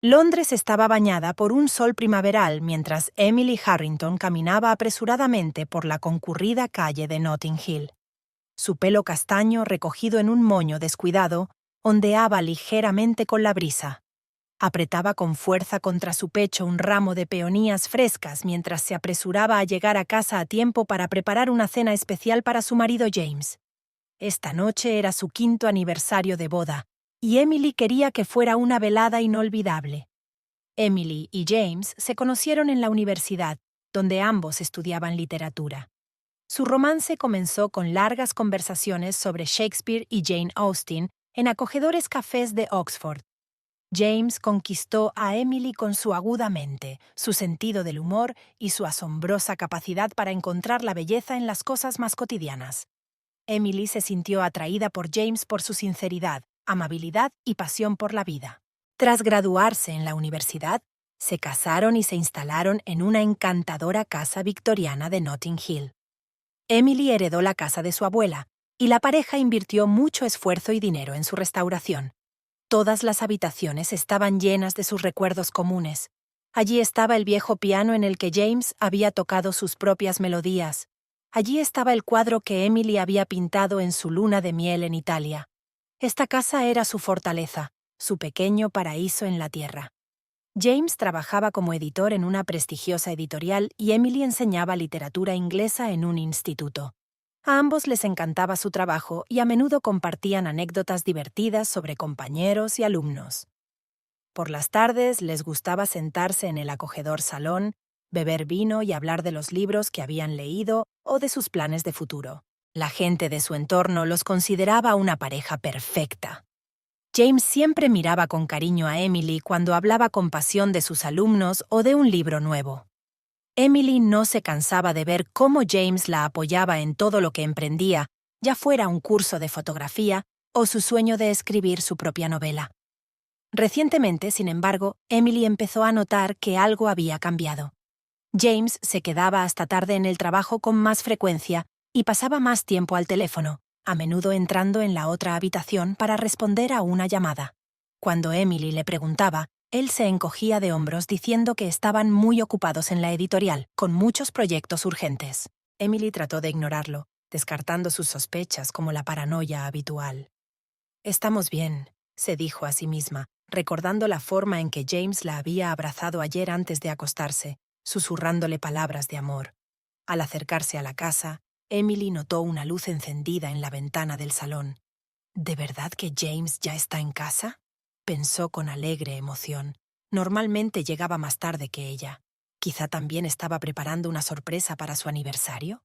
Londres estaba bañada por un sol primaveral mientras Emily Harrington caminaba apresuradamente por la concurrida calle de Notting Hill. Su pelo castaño, recogido en un moño descuidado, ondeaba ligeramente con la brisa. Apretaba con fuerza contra su pecho un ramo de peonías frescas mientras se apresuraba a llegar a casa a tiempo para preparar una cena especial para su marido James. Esta noche era su 5º aniversario de boda, y Emily quería que fuera una velada inolvidable. Emily y James se conocieron en la universidad, donde ambos estudiaban literatura. Su romance comenzó con largas conversaciones sobre Shakespeare y Jane Austen en acogedores cafés de Oxford. James conquistó a Emily con su aguda mente, su sentido del humor y su asombrosa capacidad para encontrar la belleza en las cosas más cotidianas. Emily se sintió atraída por James por su sinceridad, amabilidad y pasión por la vida. Tras graduarse en la universidad, se casaron y se instalaron en una encantadora casa victoriana de Notting Hill. Emily heredó la casa de su abuela, y la pareja invirtió mucho esfuerzo y dinero en su restauración. Todas las habitaciones estaban llenas de sus recuerdos comunes. Allí estaba el viejo piano en el que James había tocado sus propias melodías. Allí estaba el cuadro que Emily había pintado en su luna de miel en Italia. Esta casa era su fortaleza, su pequeño paraíso en la tierra. James trabajaba como editor en una prestigiosa editorial y Emily enseñaba literatura inglesa en un instituto. A ambos les encantaba su trabajo y a menudo compartían anécdotas divertidas sobre compañeros y alumnos. Por las tardes les gustaba sentarse en el acogedor salón, beber vino y hablar de los libros que habían leído o de sus planes de futuro. La gente de su entorno los consideraba una pareja perfecta. James siempre miraba con cariño a Emily cuando hablaba con pasión de sus alumnos o de un libro nuevo. Emily no se cansaba de ver cómo James la apoyaba en todo lo que emprendía, ya fuera un curso de fotografía o su sueño de escribir su propia novela. Recientemente, sin embargo, Emily empezó a notar que algo había cambiado. James se quedaba hasta tarde en el trabajo con más frecuencia y pasaba más tiempo al teléfono, a menudo entrando en la otra habitación para responder a una llamada. Cuando Emily le preguntaba, él se encogía de hombros diciendo que estaban muy ocupados en la editorial, con muchos proyectos urgentes. Emily trató de ignorarlo, descartando sus sospechas como la paranoia habitual. «Estamos bien», se dijo a sí misma, recordando la forma en que James la había abrazado ayer antes de acostarse, susurrándole palabras de amor. Al acercarse a la casa, Emily notó una luz encendida en la ventana del salón. ¿De verdad que James ya está en casa?, pensó con alegre emoción. Normalmente llegaba más tarde que ella. ¿Quizá también estaba preparando una sorpresa para su aniversario?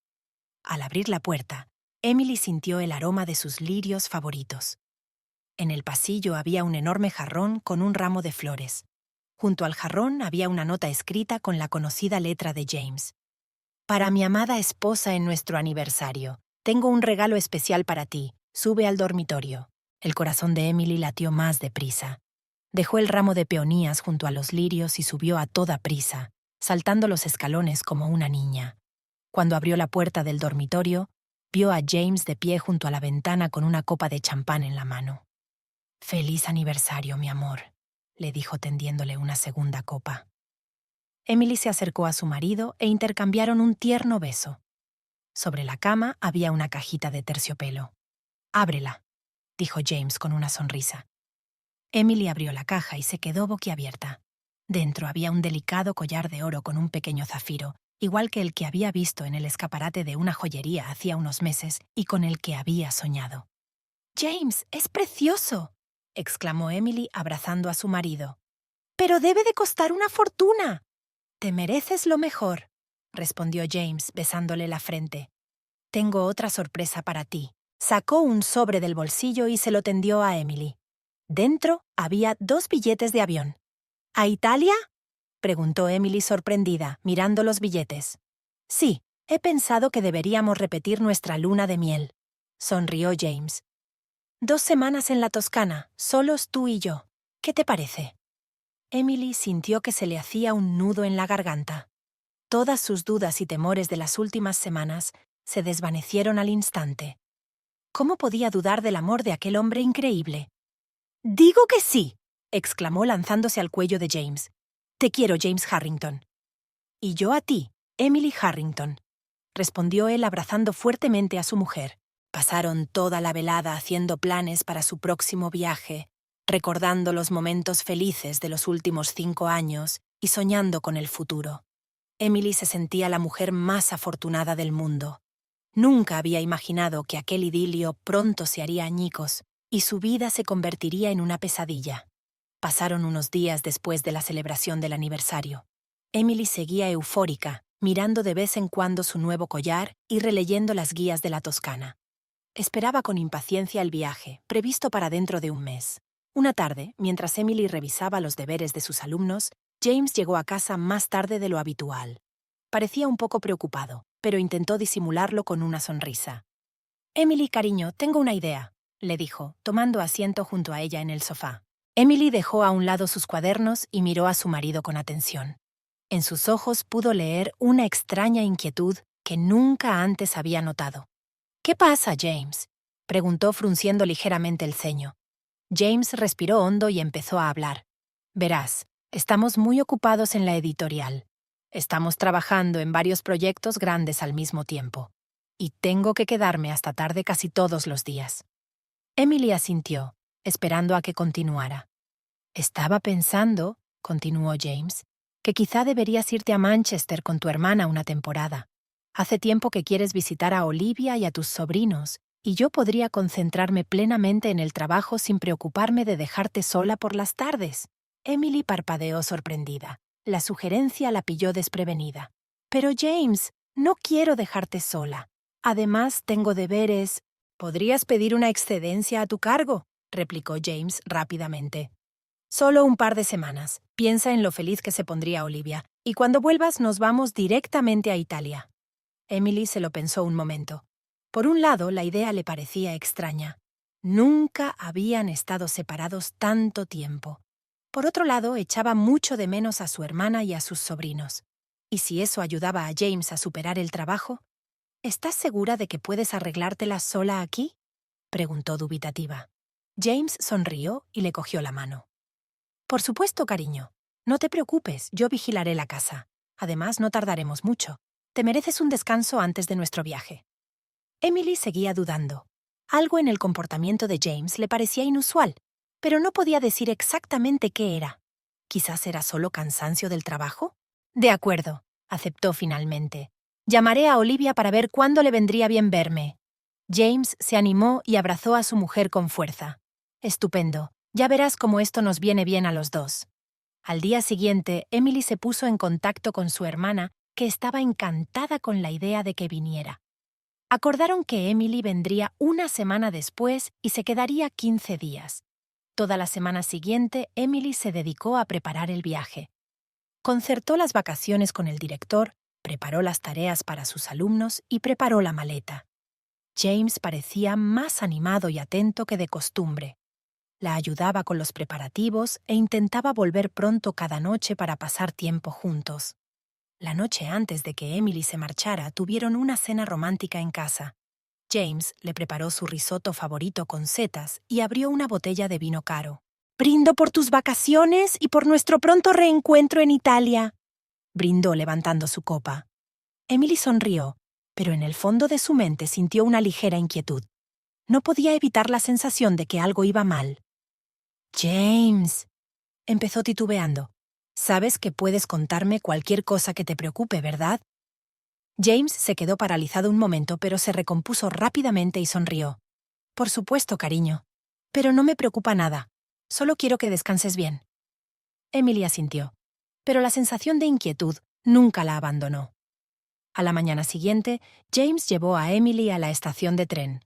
Al abrir la puerta, Emily sintió el aroma de sus lirios favoritos. En el pasillo había un enorme jarrón con un ramo de flores. Junto al jarrón había una nota escrita con la conocida letra de James. «Para mi amada esposa en nuestro aniversario, tengo un regalo especial para ti. Sube al dormitorio». El corazón de Emily latió más deprisa. Dejó el ramo de peonías junto a los lirios y subió a toda prisa, saltando los escalones como una niña. Cuando abrió la puerta del dormitorio, vio a James de pie junto a la ventana con una copa de champán en la mano. «Feliz aniversario, mi amor», le dijo tendiéndole una segunda copa. Emily se acercó a su marido e intercambiaron un tierno beso. Sobre la cama había una cajita de terciopelo. «Ábrela», dijo James con una sonrisa. Emily abrió la caja y se quedó boquiabierta. Dentro había un delicado collar de oro con un pequeño zafiro, igual que el que había visto en el escaparate de una joyería hacía unos meses y con el que había soñado. «James, es precioso», exclamó Emily abrazando a su marido. «Pero debe de costar una fortuna». «Te mereces lo mejor», respondió James besándole la frente. «Tengo otra sorpresa para ti». Sacó un sobre del bolsillo y se lo tendió a Emily. Dentro había 2 billetes de avión. «¿A Italia?», preguntó Emily sorprendida, mirando los billetes. «Sí, he pensado que deberíamos repetir nuestra luna de miel», sonrió James. 2 semanas en la Toscana, solos tú y yo. ¿Qué te parece?» Emily sintió que se le hacía un nudo en la garganta. Todas sus dudas y temores de las últimas semanas se desvanecieron al instante. ¿Cómo podía dudar del amor de aquel hombre increíble? «Digo que sí», exclamó lanzándose al cuello de James. «Te quiero, James Harrington». «Y yo a ti, Emily Harrington», respondió él abrazando fuertemente a su mujer. Pasaron toda la velada haciendo planes para su próximo viaje, recordando los momentos felices de los últimos 5 años y soñando con el futuro. Emily se sentía la mujer más afortunada del mundo. Nunca había imaginado que aquel idilio pronto se haría añicos y su vida se convertiría en una pesadilla. Pasaron unos días después de la celebración del aniversario. Emily seguía eufórica, mirando de vez en cuando su nuevo collar y releyendo las guías de la Toscana. Esperaba con impaciencia el viaje, previsto para dentro de un mes. Una tarde, mientras Emily revisaba los deberes de sus alumnos, James llegó a casa más tarde de lo habitual. Parecía un poco preocupado, pero intentó disimularlo con una sonrisa. «Emily, cariño, tengo una idea», le dijo, tomando asiento junto a ella en el sofá. Emily dejó a un lado sus cuadernos y miró a su marido con atención. En sus ojos pudo leer una extraña inquietud que nunca antes había notado. «¿Qué pasa, James?», preguntó frunciendo ligeramente el ceño. James respiró hondo y empezó a hablar. «Verás, estamos muy ocupados en la editorial. Estamos trabajando en varios proyectos grandes al mismo tiempo. Y tengo que quedarme hasta tarde casi todos los días». Emily asintió, esperando a que continuara. «Estaba pensando», continuó James, «que quizá deberías irte a Manchester con tu hermana una temporada. Hace tiempo que quieres visitar a Olivia y a tus sobrinos, y yo podría concentrarme plenamente en el trabajo sin preocuparme de dejarte sola por las tardes». Emily parpadeó sorprendida. La sugerencia la pilló desprevenida. «Pero James, no quiero dejarte sola. Además, tengo deberes». «Podrías pedir una excedencia a tu cargo», replicó James rápidamente. «Solo un par de semanas. Piensa en lo feliz que se pondría Olivia, y cuando vuelvas nos vamos directamente a Italia». Emily se lo pensó un momento. Por un lado, la idea le parecía extraña. Nunca habían estado separados tanto tiempo. Por otro lado, echaba mucho de menos a su hermana y a sus sobrinos. ¿Y si eso ayudaba a James a superar el trabajo? «¿Estás segura de que puedes arreglártela sola aquí?», preguntó dubitativa. James sonrió y le cogió la mano. «Por supuesto, cariño. No te preocupes, yo vigilaré la casa. Además, no tardaremos mucho. Te mereces un descanso antes de nuestro viaje». Emily seguía dudando. Algo en el comportamiento de James le parecía inusual, pero no podía decir exactamente qué era. ¿Quizás era solo cansancio del trabajo? «De acuerdo», aceptó finalmente. «Llamaré a Olivia para ver cuándo le vendría bien verme». James se animó y abrazó a su mujer con fuerza. «Estupendo. Ya verás cómo esto nos viene bien a los dos». Al día siguiente, Emily se puso en contacto con su hermana, que estaba encantada con la idea de que viniera. Acordaron que Emily vendría una semana después y se quedaría 15 días. Toda la semana siguiente, Emily se dedicó a preparar el viaje. Concertó las vacaciones con el director, preparó las tareas para sus alumnos y preparó la maleta. James parecía más animado y atento que de costumbre. La ayudaba con los preparativos e intentaba volver pronto cada noche para pasar tiempo juntos. La noche antes de que Emily se marchara, tuvieron una cena romántica en casa. James le preparó su risotto favorito con setas y abrió una botella de vino caro. «Brindo por tus vacaciones y por nuestro pronto reencuentro en Italia», brindó levantando su copa. Emily sonrió, pero en el fondo de su mente sintió una ligera inquietud. No podía evitar la sensación de que algo iba mal. «James», empezó titubeando, «sabes que puedes contarme cualquier cosa que te preocupe, ¿verdad?» James se quedó paralizado un momento, pero se recompuso rápidamente y sonrió. «Por supuesto, cariño. Pero no me preocupa nada. Solo quiero que descanses bien». Emily asintió, pero la sensación de inquietud nunca la abandonó. A la mañana siguiente, James llevó a Emily a la estación de tren.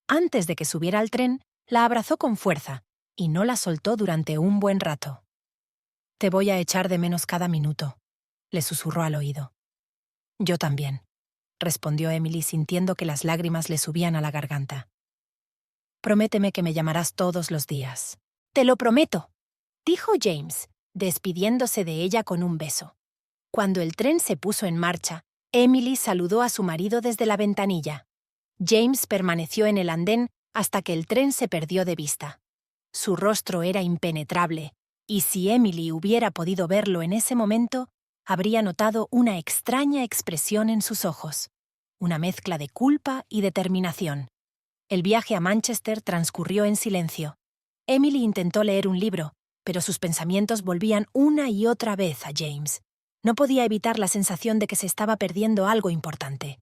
Antes de que subiera al tren, la abrazó con fuerza y no la soltó durante un buen rato. «Te voy a echar de menos cada minuto», le susurró al oído. «Yo también», respondió Emily sintiendo que las lágrimas le subían a la garganta. «Prométeme que me llamarás todos los días». «Te lo prometo», dijo James, despidiéndose de ella con un beso. Cuando el tren se puso en marcha, Emily saludó a su marido desde la ventanilla. James permaneció en el andén hasta que el tren se perdió de vista. Su rostro era impenetrable, Y si Emily hubiera podido verlo en ese momento, habría notado una extraña expresión en sus ojos, una mezcla de culpa y determinación. El viaje a Manchester transcurrió en silencio. Emily intentó leer un libro, pero sus pensamientos volvían una y otra vez a James. No podía evitar la sensación de que se estaba perdiendo algo importante.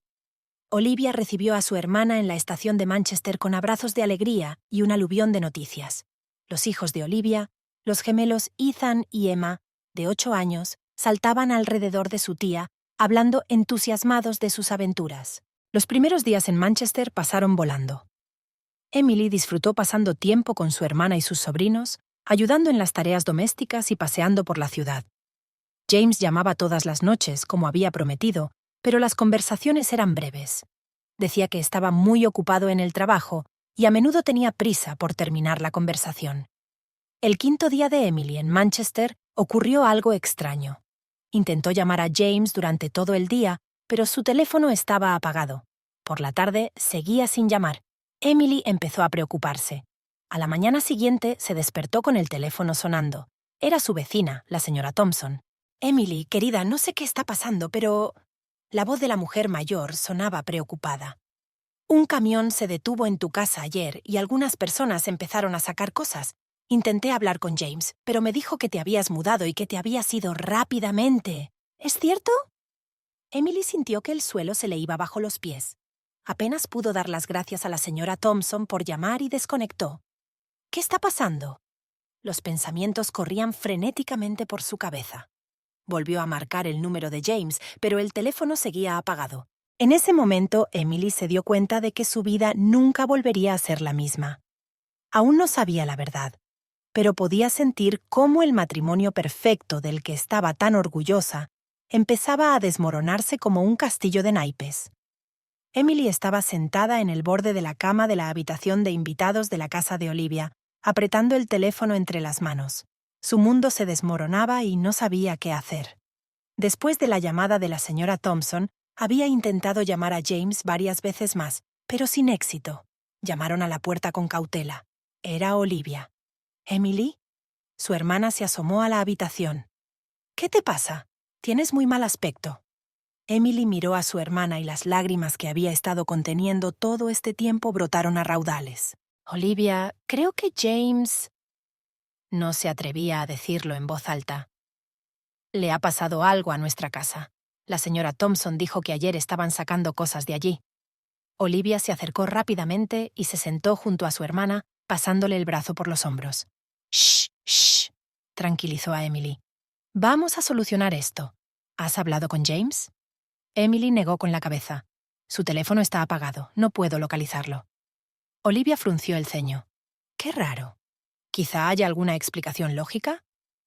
Olivia recibió a su hermana en la estación de Manchester con abrazos de alegría y un aluvión de noticias. Los hijos de Olivia, los gemelos Ethan y Emma, de 8 años, saltaban alrededor de su tía, hablando entusiasmados de sus aventuras. Los primeros días en Manchester pasaron volando. Emily disfrutó pasando tiempo con su hermana y sus sobrinos, ayudando en las tareas domésticas y paseando por la ciudad. James llamaba todas las noches, como había prometido, pero las conversaciones eran breves. Decía que estaba muy ocupado en el trabajo y a menudo tenía prisa por terminar la conversación. El quinto día de Emily en Manchester ocurrió algo extraño. Intentó llamar a James durante todo el día, pero su teléfono estaba apagado. Por la tarde seguía sin llamar. Emily empezó a preocuparse. A la mañana siguiente se despertó con el teléfono sonando. Era su vecina, la señora Thompson. «Emily, querida, no sé qué está pasando, pero...» La voz de la mujer mayor sonaba preocupada. «Un camión se detuvo en tu casa ayer y algunas personas empezaron a sacar cosas. Intenté hablar con James, pero me dijo que te habías mudado y que te habías ido rápidamente. ¿Es cierto?» Emily sintió que el suelo se le iba bajo los pies. Apenas pudo dar las gracias a la señora Thompson por llamar y desconectó. «¿Qué está pasando?» Los pensamientos corrían frenéticamente por su cabeza. Volvió a marcar el número de James, pero el teléfono seguía apagado. En ese momento, Emily se dio cuenta de que su vida nunca volvería a ser la misma. Aún no sabía la verdad, pero podía sentir cómo el matrimonio perfecto del que estaba tan orgullosa empezaba a desmoronarse como un castillo de naipes. Emily estaba sentada en el borde de la cama de la habitación de invitados de la casa de Olivia, apretando el teléfono entre las manos. Su mundo se desmoronaba y no sabía qué hacer. Después de la llamada de la señora Thompson, había intentado llamar a James varias veces más, pero sin éxito. Llamaron a la puerta con cautela. Era Olivia. «¿Emily?» Su hermana se asomó a la habitación. «¿Qué te pasa? Tienes muy mal aspecto». Emily miró a su hermana y las lágrimas que había estado conteniendo todo este tiempo brotaron a raudales. «Olivia, creo que James...» No se atrevía a decirlo en voz alta. «Le ha pasado algo a nuestra casa. La señora Thompson dijo que ayer estaban sacando cosas de allí». Olivia se acercó rápidamente y se sentó junto a su hermana, pasándole el brazo por los hombros. «Shh, shh», tranquilizó a Emily. «Vamos a solucionar esto. ¿Has hablado con James?» Emily negó con la cabeza. «Su teléfono está apagado. No puedo localizarlo». Olivia frunció el ceño. «Qué raro. ¿Quizá haya alguna explicación lógica?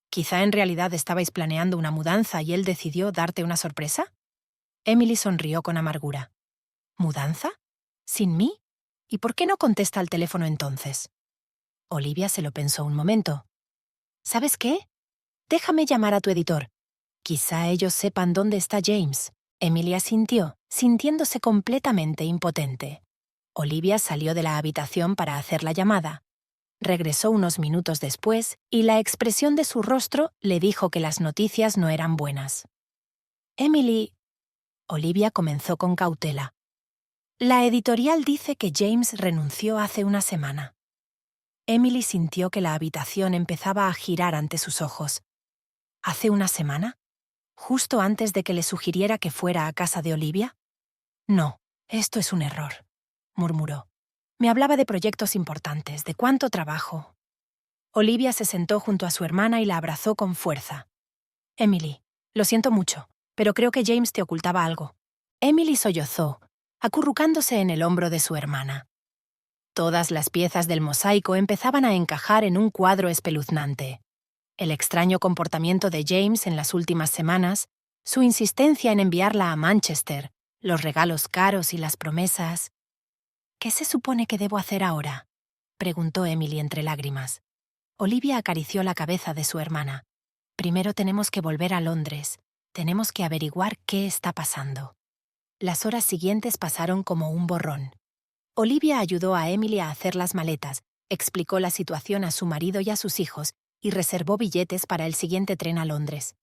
¿Quizá en realidad estabais planeando una mudanza y él decidió darte una sorpresa?» Emily sonrió con amargura. «¿Mudanza? ¿Sin mí? ¿Y por qué no contesta al teléfono entonces?» Olivia se lo pensó un momento. «¿Sabes qué? Déjame llamar a tu editor. Quizá ellos sepan dónde está James». Emily asintió, sintiéndose completamente impotente. Olivia salió de la habitación para hacer la llamada. Regresó unos minutos después y la expresión de su rostro le dijo que las noticias no eran buenas. «Emily...» Olivia comenzó con cautela. «La editorial dice que James renunció hace una semana». Emily sintió que la habitación empezaba a girar ante sus ojos. ¿Hace una semana? ¿Justo antes de que le sugiriera que fuera a casa de Olivia? «No, esto es un error», murmuró. «Me hablaba de proyectos importantes, de cuánto trabajo». Olivia se sentó junto a su hermana y la abrazó con fuerza. «Emily, lo siento mucho, pero creo que James te ocultaba algo». Emily sollozó, acurrucándose en el hombro de su hermana. Todas las piezas del mosaico empezaban a encajar en un cuadro espeluznante. El extraño comportamiento de James en las últimas semanas, su insistencia en enviarla a Manchester, los regalos caros y las promesas. «¿Qué se supone que debo hacer ahora?», preguntó Emily entre lágrimas. Olivia acarició la cabeza de su hermana. «Primero tenemos que volver a Londres. Tenemos que averiguar qué está pasando». Las horas siguientes pasaron como un borrón. Olivia ayudó a Emily a hacer las maletas, explicó la situación a su marido y a sus hijos y reservó billetes para el siguiente tren a Londres.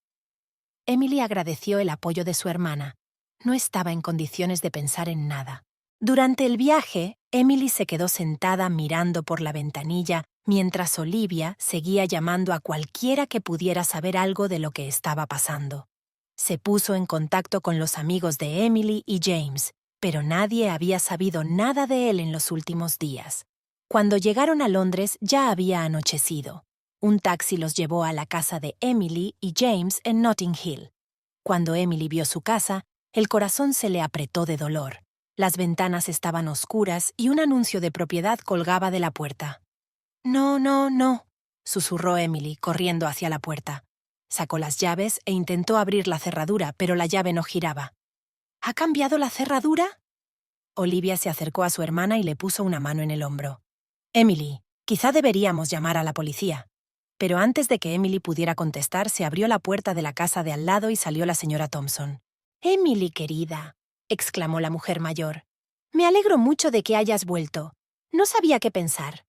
Emily agradeció el apoyo de su hermana. No estaba en condiciones de pensar en nada. Durante el viaje, Emily se quedó sentada mirando por la ventanilla mientras Olivia seguía llamando a cualquiera que pudiera saber algo de lo que estaba pasando. Se puso en contacto con los amigos de Emily y James, pero nadie había sabido nada de él en los últimos días. Cuando llegaron a Londres ya había anochecido. Un taxi los llevó a la casa de Emily y James en Notting Hill. Cuando Emily vio su casa, el corazón se le apretó de dolor. Las ventanas estaban oscuras y un anuncio de propiedad colgaba de la puerta. «No, no, no», susurró Emily, corriendo hacia la puerta. Sacó las llaves e intentó abrir la cerradura, pero la llave no giraba. «¿Ha cambiado la cerradura?» Olivia se acercó a su hermana y le puso una mano en el hombro. «Emily, quizá deberíamos llamar a la policía». Pero antes de que Emily pudiera contestar, se abrió la puerta de la casa de al lado y salió la señora Thompson. «Emily, querida», exclamó la mujer mayor. «Me alegro mucho de que hayas vuelto. No sabía qué pensar».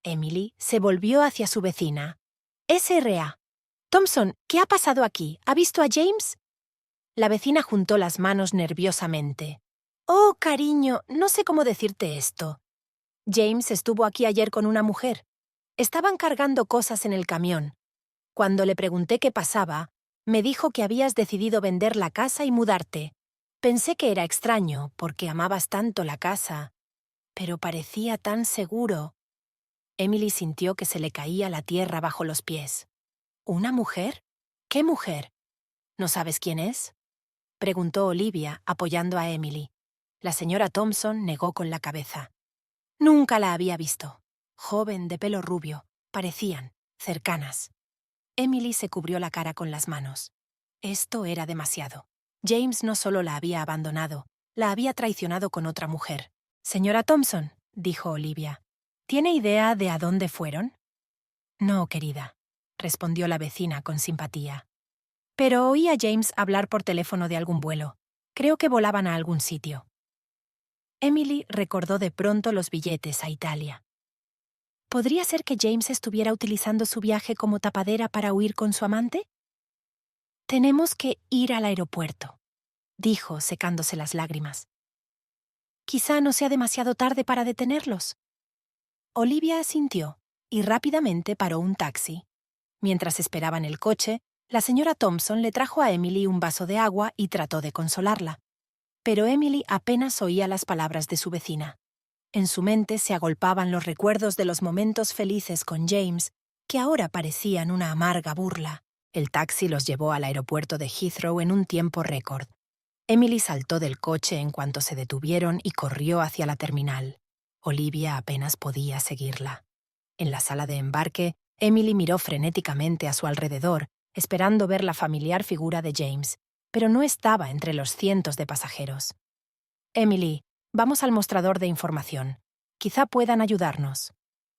Emily se volvió hacia su vecina. «S.R.A. Thompson, ¿qué ha pasado aquí? ¿Ha visto a James?» La vecina juntó las manos nerviosamente. «Oh, cariño, no sé cómo decirte esto. James estuvo aquí ayer con una mujer. Estaban cargando cosas en el camión. Cuando le pregunté qué pasaba, me dijo que habías decidido vender la casa y mudarte. Pensé que era extraño, porque amabas tanto la casa. Pero parecía tan seguro». Emily sintió que se le caía la tierra bajo los pies. ¿Una mujer? ¿Qué mujer? ¿No sabes quién es?, preguntó Olivia, apoyando a Emily. La señora Thompson negó con la cabeza. Nunca la había visto. Joven, de pelo rubio. Parecían cercanas. Emily se cubrió la cara con las manos. Esto era demasiado. James no solo la había abandonado, la había traicionado con otra mujer. «Señora Thompson», dijo Olivia, ¿tiene idea de a dónde fueron? «No, querida», respondió la vecina con simpatía. «Pero oí a James hablar por teléfono de algún vuelo. Creo que volaban a algún sitio». Emily recordó de pronto los billetes a Italia. ¿Podría ser que James estuviera utilizando su viaje como tapadera para huir con su amante? «Tenemos que ir al aeropuerto», dijo, secándose las lágrimas. «Quizá no sea demasiado tarde para detenerlos». Olivia asintió y rápidamente paró un taxi. Mientras esperaban el coche, la señora Thompson le trajo a Emily un vaso de agua y trató de consolarla. Pero Emily apenas oía las palabras de su vecina. En su mente se agolpaban los recuerdos de los momentos felices con James, que ahora parecían una amarga burla. El taxi los llevó al aeropuerto de Heathrow en un tiempo récord. Emily saltó del coche en cuanto se detuvieron y corrió hacia la terminal. Olivia apenas podía seguirla. En la sala de embarque, Emily miró frenéticamente a su alrededor, esperando ver la familiar figura de James, pero no estaba entre los cientos de pasajeros. «Emily, vamos al mostrador de información. Quizá puedan ayudarnos».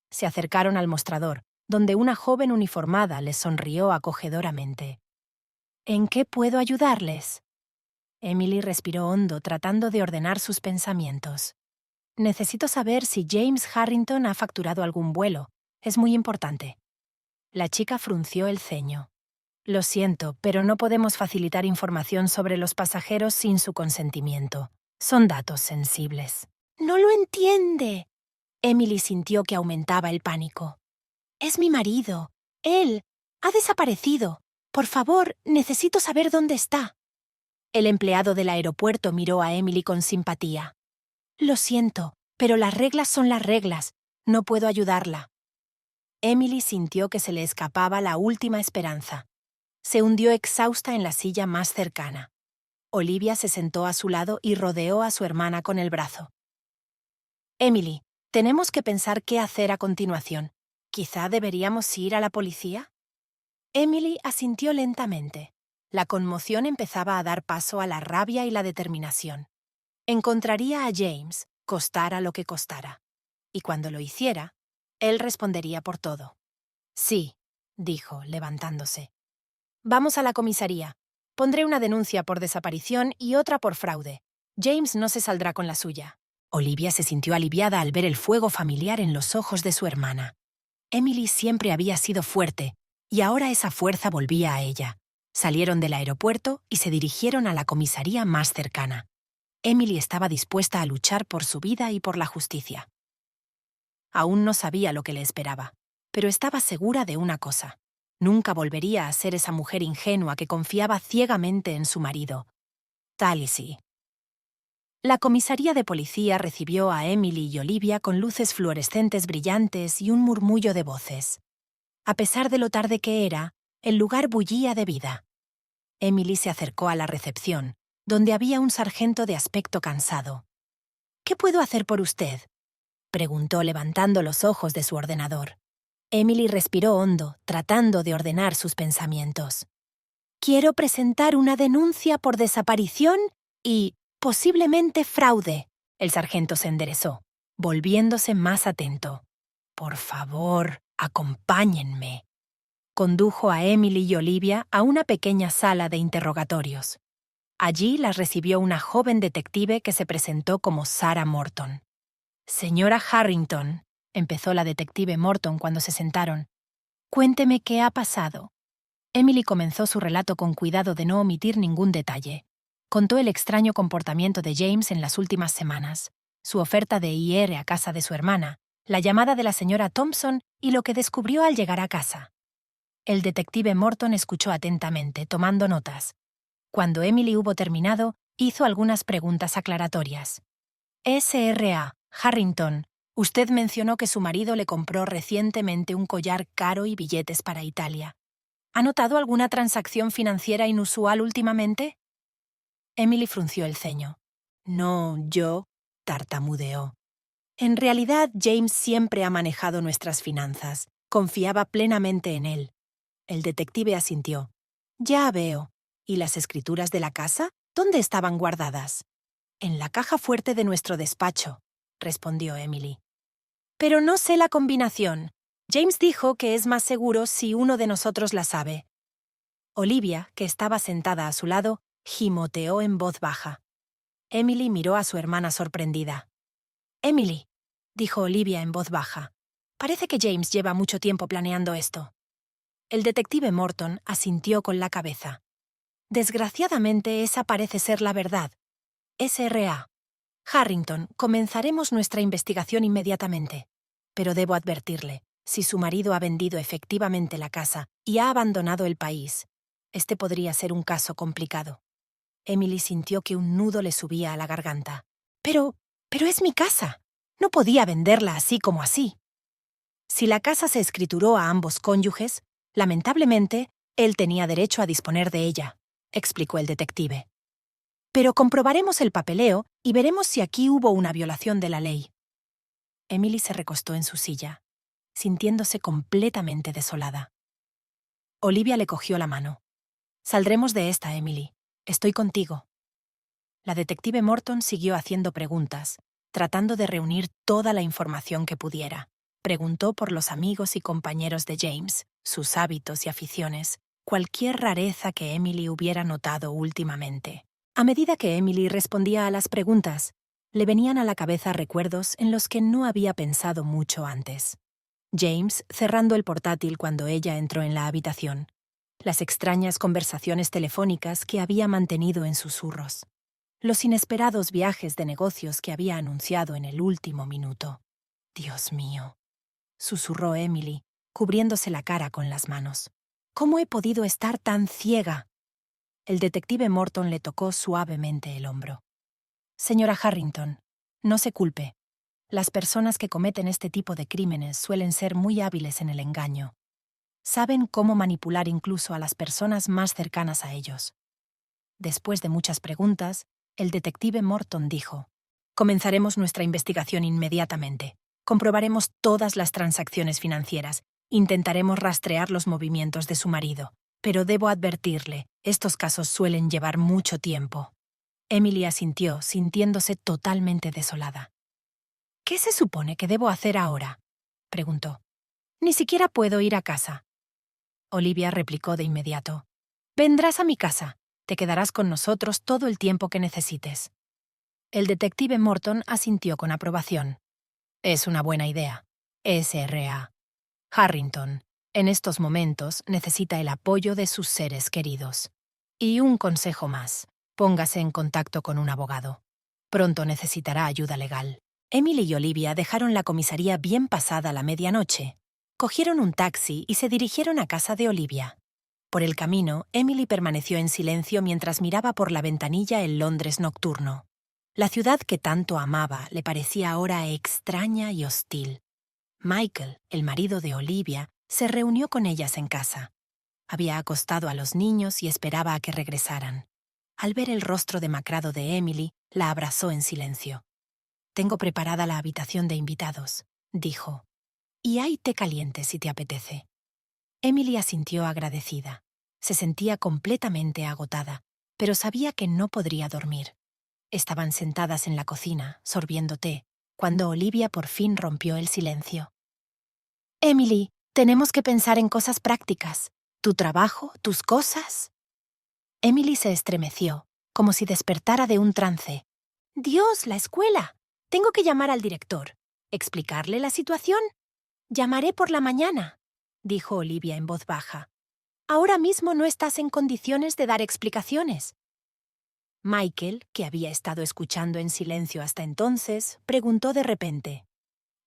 Se acercaron al mostrador, donde una joven uniformada les sonrió acogedoramente. «¿En qué puedo ayudarles?». Emily respiró hondo, tratando de ordenar sus pensamientos. «Necesito saber si James Harrington ha facturado algún vuelo. Es muy importante». La chica frunció el ceño. «Lo siento, pero no podemos facilitar información sobre los pasajeros sin su consentimiento. Son datos sensibles». «No lo entiende». Emily sintió que aumentaba el pánico. «Es mi marido. Él ha desaparecido. Por favor, necesito saber dónde está». El empleado del aeropuerto miró a Emily con simpatía. «Lo siento, pero las reglas son las reglas. No puedo ayudarla». Emily sintió que se le escapaba la última esperanza. Se hundió exhausta en la silla más cercana. Olivia se sentó a su lado y rodeó a su hermana con el brazo. «Emily, tenemos que pensar qué hacer a continuación. ¿Quizá deberíamos ir a la policía?» Emily asintió lentamente. La conmoción empezaba a dar paso a la rabia y la determinación. Encontraría a James, costara lo que costara. Y cuando lo hiciera, él respondería por todo. «Sí», dijo, levantándose. «Vamos a la comisaría. Pondré una denuncia por desaparición y otra por fraude. James no se saldrá con la suya». Olivia se sintió aliviada al ver el fuego familiar en los ojos de su hermana. Emily siempre había sido fuerte, y ahora esa fuerza volvía a ella. Salieron del aeropuerto y se dirigieron a la comisaría más cercana. Emily estaba dispuesta a luchar por su vida y por la justicia. Aún no sabía lo que le esperaba, pero estaba segura de una cosa. Nunca volvería a ser esa mujer ingenua que confiaba ciegamente en su marido. Talisi. La comisaría de policía recibió a Emily y Olivia con luces fluorescentes brillantes y un murmullo de voces. A pesar de lo tarde que era, el lugar bullía de vida. Emily se acercó a la recepción, donde había un sargento de aspecto cansado. «¿Qué puedo hacer por usted?», preguntó levantando los ojos de su ordenador. Emily respiró hondo, tratando de ordenar sus pensamientos. «Quiero presentar una denuncia por desaparición y, posiblemente, fraude». El sargento se enderezó, volviéndose más atento. «Por favor, acompáñenme». Condujo a Emily y Olivia a una pequeña sala de interrogatorios. Allí las recibió una joven detective que se presentó como Sarah Morton. «Señora Harrington», empezó la detective Morton cuando se sentaron, «cuénteme qué ha pasado». Emily comenzó su relato con cuidado de no omitir ningún detalle. Contó el extraño comportamiento de James en las últimas semanas, su oferta de ir a casa de su hermana, la llamada de la señora Thompson y lo que descubrió al llegar a casa. El detective Morton escuchó atentamente, tomando notas. Cuando Emily hubo terminado, hizo algunas preguntas aclaratorias. «S.R.A. Harrington, usted mencionó que su marido le compró recientemente un collar caro y billetes para Italia. ¿Ha notado alguna transacción financiera inusual últimamente?» Emily frunció el ceño. «No, tartamudeó. En realidad, James siempre ha manejado nuestras finanzas. Confiaba plenamente en él». El detective asintió. «Ya veo. ¿Y las escrituras de la casa? ¿Dónde estaban guardadas?» «En la caja fuerte de nuestro despacho», respondió Emily. «Pero no sé la combinación. James dijo que es más seguro si uno de nosotros la sabe». Olivia, que estaba sentada a su lado, gimoteó en voz baja. Emily miró a su hermana sorprendida. «Emily», dijo Olivia en voz baja, «parece que James lleva mucho tiempo planeando esto». El detective Morton asintió con la cabeza. «Desgraciadamente, esa parece ser la verdad. S.R.A. Harrington, comenzaremos nuestra investigación inmediatamente. Pero debo advertirle, si su marido ha vendido efectivamente la casa y ha abandonado el país, este podría ser un caso complicado». Emily sintió que un nudo le subía a la garganta. Pero es mi casa. No podía venderla así como así». Si la casa se escrituró a ambos cónyuges, lamentablemente, él tenía derecho a disponer de ella, explicó el detective. «Pero comprobaremos el papeleo y veremos si aquí hubo una violación de la ley». Emily se recostó en su silla, sintiéndose completamente desolada. Olivia le cogió la mano. «Saldremos de esta, Emily. Estoy contigo». La detective Morton siguió haciendo preguntas, tratando de reunir toda la información que pudiera. Preguntó por los amigos y compañeros de James, sus hábitos y aficiones, cualquier rareza que Emily hubiera notado últimamente. A medida que Emily respondía a las preguntas, le venían a la cabeza recuerdos en los que no había pensado mucho antes. James cerrando el portátil cuando ella entró en la habitación. Las extrañas conversaciones telefónicas que había mantenido en susurros. Los inesperados viajes de negocios que había anunciado en el último minuto. «Dios mío», susurró Emily, cubriéndose la cara con las manos. «¿Cómo he podido estar tan ciega?». El detective Morton le tocó suavemente el hombro. «Señora Harrington, no se culpe. Las personas que cometen este tipo de crímenes suelen ser muy hábiles en el engaño. Saben cómo manipular incluso a las personas más cercanas a ellos». Después de muchas preguntas, el detective Morton dijo: «Comenzaremos nuestra investigación inmediatamente. Comprobaremos todas las transacciones financieras. Intentaremos rastrear los movimientos de su marido. Pero debo advertirle, estos casos suelen llevar mucho tiempo». Emily asintió, sintiéndose totalmente desolada. «¿Qué se supone que debo hacer ahora?», preguntó. «Ni siquiera puedo ir a casa». Olivia replicó de inmediato: «Vendrás a mi casa. Te quedarás con nosotros todo el tiempo que necesites». El detective Morton asintió con aprobación. «Es una buena idea. S.R.A. Harrington, en estos momentos, necesita el apoyo de sus seres queridos. Y un consejo más. Póngase en contacto con un abogado. Pronto necesitará ayuda legal. Emily y Olivia dejaron la comisaría bien pasada la medianoche. Cogieron un taxi y se dirigieron a casa de Olivia. Por el camino, Emily permaneció en silencio mientras miraba por la ventanilla el Londres nocturno. La ciudad que tanto amaba le parecía ahora extraña y hostil. Michael, el marido de Olivia, se reunió con ellas en casa. Había acostado a los niños y esperaba a que regresaran. Al ver el rostro demacrado de Emily, la abrazó en silencio. «Tengo preparada la habitación de invitados», dijo. «Y hay té caliente si te apetece». Emily asintió agradecida. Se sentía completamente agotada, pero sabía que no podría dormir. Estaban sentadas en la cocina, sorbiendo té, cuando Olivia por fin rompió el silencio. «Emily, tenemos que pensar en cosas prácticas. ¿Tu trabajo? ¿Tus cosas?» Emily se estremeció, como si despertara de un trance. «¡Dios, la escuela! Tengo que llamar al director. ¿Explicarle la situación? Llamaré por la mañana», dijo Olivia en voz baja. «Ahora mismo no estás en condiciones de dar explicaciones». Michael, que había estado escuchando en silencio hasta entonces, preguntó de repente.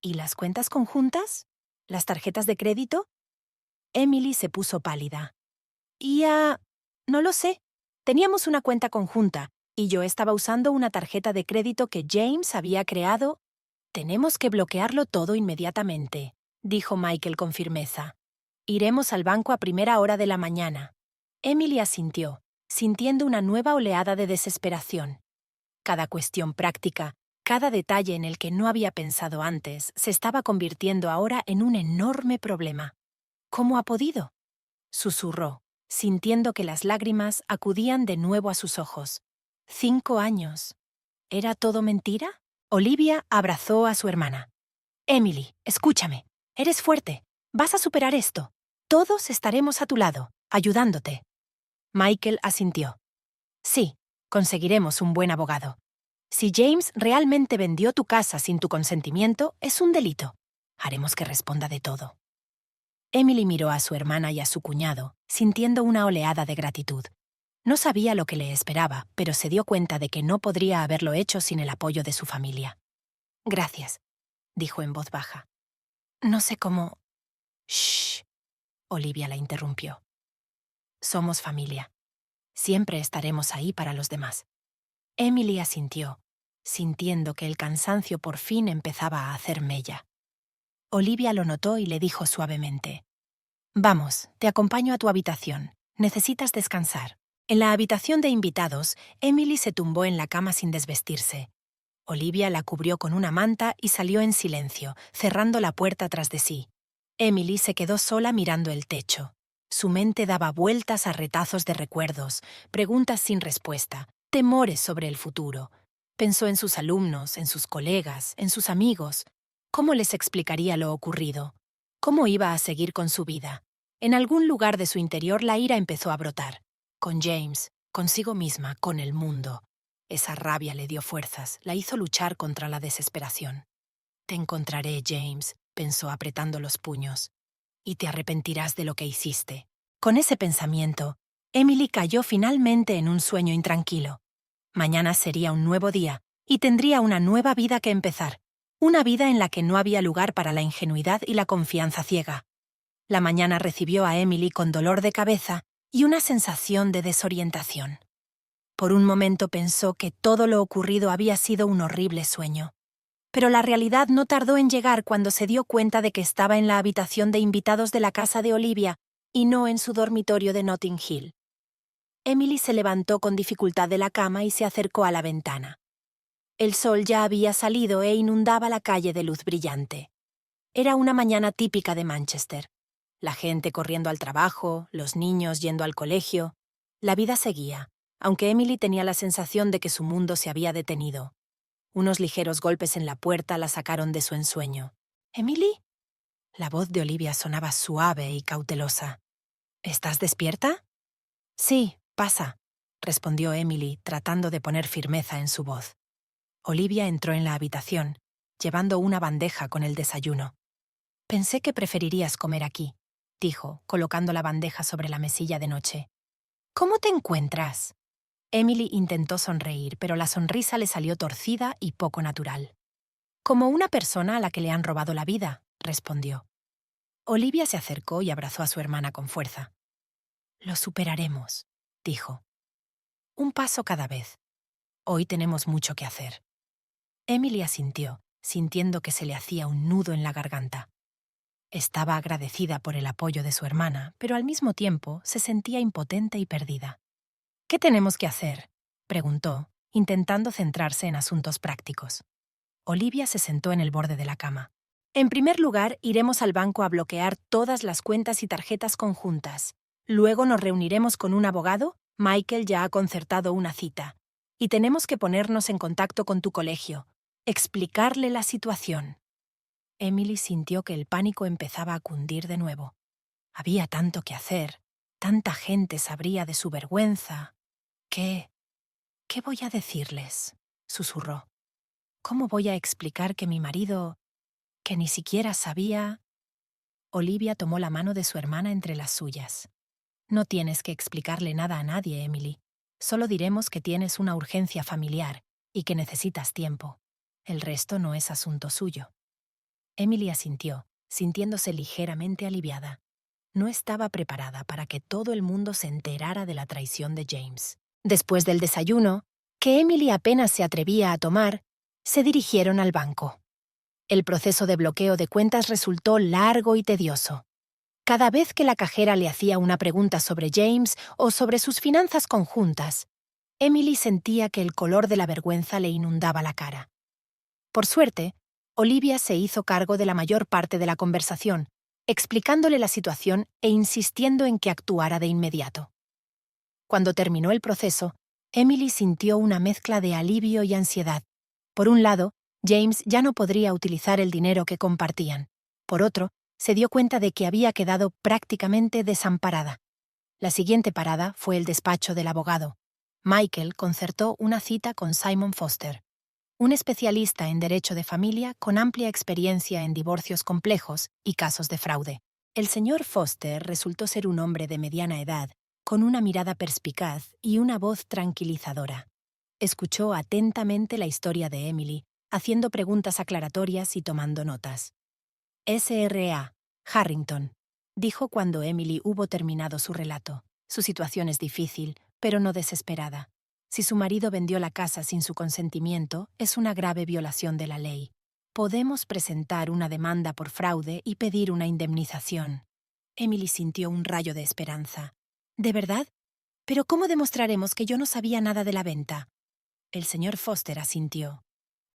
«¿Y las cuentas conjuntas? ¿Las tarjetas de crédito?» Emily se puso pálida. No lo sé. Teníamos una cuenta conjunta, y yo estaba usando una tarjeta de crédito que James había creado. «Tenemos que bloquearlo todo inmediatamente», dijo Michael con firmeza. «Iremos al banco a primera hora de la mañana». Emily asintió, sintiendo una nueva oleada de desesperación. Cada cuestión práctica, cada detalle en el que no había pensado antes, se estaba convirtiendo ahora en un enorme problema. «¿Cómo ha podido?», susurró, sintiendo que las lágrimas acudían de nuevo a sus ojos. 5 años. ¿Era todo mentira? Olivia abrazó a su hermana. «Emily, escúchame. Eres fuerte. Vas a superar esto. Todos estaremos a tu lado, ayudándote». Michael asintió. «Sí, conseguiremos un buen abogado. Si James realmente vendió tu casa sin tu consentimiento, es un delito. Haremos que responda de todo». Emily miró a su hermana y a su cuñado, sintiendo una oleada de gratitud. No sabía lo que le esperaba, pero se dio cuenta de que no podría haberlo hecho sin el apoyo de su familia. «Gracias», dijo en voz baja. «No sé cómo...» «Shh», Olivia la interrumpió. «Somos familia. Siempre estaremos ahí para los demás». Emily asintió, sintiendo que el cansancio por fin empezaba a hacer mella. Olivia lo notó y le dijo suavemente. «Vamos, te acompaño a tu habitación. Necesitas descansar». En la habitación de invitados, Emily se tumbó en la cama sin desvestirse. Olivia la cubrió con una manta y salió en silencio, cerrando la puerta tras de sí. Emily se quedó sola mirando el techo. Su mente daba vueltas a retazos de recuerdos, preguntas sin respuesta, temores sobre el futuro. Pensó en sus alumnos, en sus colegas, en sus amigos. ¿Cómo les explicaría lo ocurrido? ¿Cómo iba a seguir con su vida? En algún lugar de su interior la ira empezó a brotar. Con James, consigo misma, con el mundo. Esa rabia le dio fuerzas, la hizo luchar contra la desesperación. «Te encontraré, James», pensó apretando los puños. «Y te arrepentirás de lo que hiciste». Con ese pensamiento, Emily cayó finalmente en un sueño intranquilo. Mañana sería un nuevo día y tendría una nueva vida que empezar. Una vida en la que no había lugar para la ingenuidad y la confianza ciega. La mañana recibió a Emily con dolor de cabeza y una sensación de desorientación. Por un momento pensó que todo lo ocurrido había sido un horrible sueño. Pero la realidad no tardó en llegar cuando se dio cuenta de que estaba en la habitación de invitados de la casa de Olivia y no en su dormitorio de Notting Hill. Emily se levantó con dificultad de la cama y se acercó a la ventana. El sol ya había salido e inundaba la calle de luz brillante. Era una mañana típica de Manchester. La gente corriendo al trabajo, los niños yendo al colegio. La vida seguía, aunque Emily tenía la sensación de que su mundo se había detenido. Unos ligeros golpes en la puerta la sacaron de su ensueño. «¿Emily?» La voz de Olivia sonaba suave y cautelosa. «¿Estás despierta?» «Sí, pasa», respondió Emily, tratando de poner firmeza en su voz. Olivia entró en la habitación, llevando una bandeja con el desayuno. Pensé que preferirías comer aquí, dijo, colocando la bandeja sobre la mesilla de noche. ¿Cómo te encuentras? Emily intentó sonreír, pero la sonrisa le salió torcida y poco natural. Como una persona a la que le han robado la vida, respondió. Olivia se acercó y abrazó a su hermana con fuerza. Lo superaremos, dijo. Un paso cada vez. Hoy tenemos mucho que hacer. Emily asintió, sintiendo que se le hacía un nudo en la garganta. Estaba agradecida por el apoyo de su hermana, pero al mismo tiempo se sentía impotente y perdida. ¿Qué tenemos que hacer?, preguntó, intentando centrarse en asuntos prácticos. Olivia se sentó en el borde de la cama. En primer lugar, iremos al banco a bloquear todas las cuentas y tarjetas conjuntas. Luego nos reuniremos con un abogado. Michael ya ha concertado una cita. Y tenemos que ponernos en contacto con tu colegio. Explicarle la situación. Emily sintió que el pánico empezaba a cundir de nuevo. Había tanto que hacer. Tanta gente sabría de su vergüenza. ¿Qué voy a decirles?, susurró. ¿Cómo voy a explicar que mi marido, que ni siquiera sabía? Olivia tomó la mano de su hermana entre las suyas. No tienes que explicarle nada a nadie, Emily. Solo diremos que tienes una urgencia familiar y que necesitas tiempo. El resto no es asunto suyo. Emily asintió, sintiéndose ligeramente aliviada. No estaba preparada para que todo el mundo se enterara de la traición de James. Después del desayuno, que Emily apenas se atrevía a tomar, se dirigieron al banco. El proceso de bloqueo de cuentas resultó largo y tedioso. Cada vez que la cajera le hacía una pregunta sobre James o sobre sus finanzas conjuntas, Emily sentía que el color de la vergüenza le inundaba la cara. Por suerte, Olivia se hizo cargo de la mayor parte de la conversación, explicándole la situación e insistiendo en que actuara de inmediato. Cuando terminó el proceso, Emily sintió una mezcla de alivio y ansiedad. Por un lado, James ya no podría utilizar el dinero que compartían. Por otro, se dio cuenta de que había quedado prácticamente desamparada. La siguiente parada fue el despacho del abogado. Michael concertó una cita con Simon Foster, un especialista en derecho de familia con amplia experiencia en divorcios complejos y casos de fraude. El señor Foster resultó ser un hombre de mediana edad, con una mirada perspicaz y una voz tranquilizadora. Escuchó atentamente la historia de Emily, haciendo preguntas aclaratorias y tomando notas. S.R.A. Harrington, dijo cuando Emily hubo terminado su relato. Su situación es difícil, pero no desesperada. Si su marido vendió la casa sin su consentimiento, es una grave violación de la ley. Podemos presentar una demanda por fraude y pedir una indemnización. Emily sintió un rayo de esperanza. ¿De verdad? ¿Pero cómo demostraremos que yo no sabía nada de la venta? El señor Foster asintió.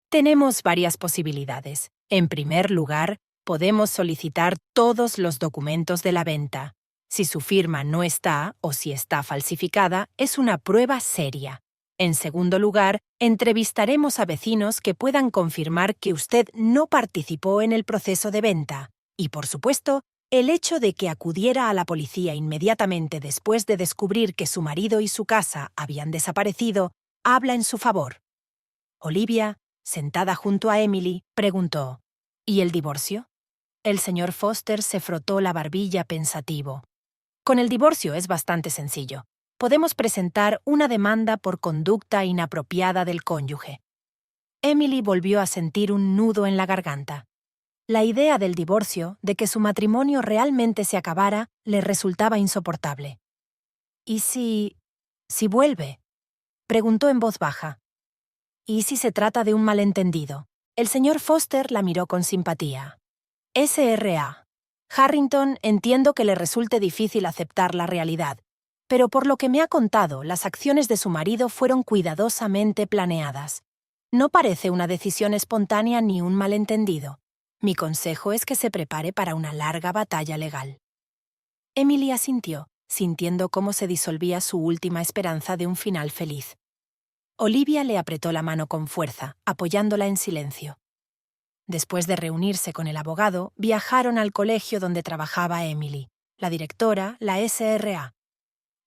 Tenemos varias posibilidades. En primer lugar, podemos solicitar todos los documentos de la venta. Si su firma no está o si está falsificada, es una prueba seria. En segundo lugar, entrevistaremos a vecinos que puedan confirmar que usted no participó en el proceso de venta. Y, por supuesto, el hecho de que acudiera a la policía inmediatamente después de descubrir que su marido y su casa habían desaparecido, habla en su favor. Olivia, sentada junto a Emily, preguntó: ¿Y el divorcio? El señor Foster se frotó la barbilla pensativo. Con el divorcio es bastante sencillo. Podemos presentar una demanda por conducta inapropiada del cónyuge. Emily volvió a sentir un nudo en la garganta. La idea del divorcio, de que su matrimonio realmente se acabara, le resultaba insoportable. ¿Y si vuelve?, preguntó en voz baja. ¿Y si se trata de un malentendido? El señor Foster la miró con simpatía. S.R.A. Harrington, entiendo que le resulte difícil aceptar la realidad, pero por lo que me ha contado, las acciones de su marido fueron cuidadosamente planeadas. No parece una decisión espontánea ni un malentendido. Mi consejo es que se prepare para una larga batalla legal. Emily asintió, sintiendo cómo se disolvía su última esperanza de un final feliz. Olivia le apretó la mano con fuerza, apoyándola en silencio. Después de reunirse con el abogado, viajaron al colegio donde trabajaba Emily, la directora, la S.R.A.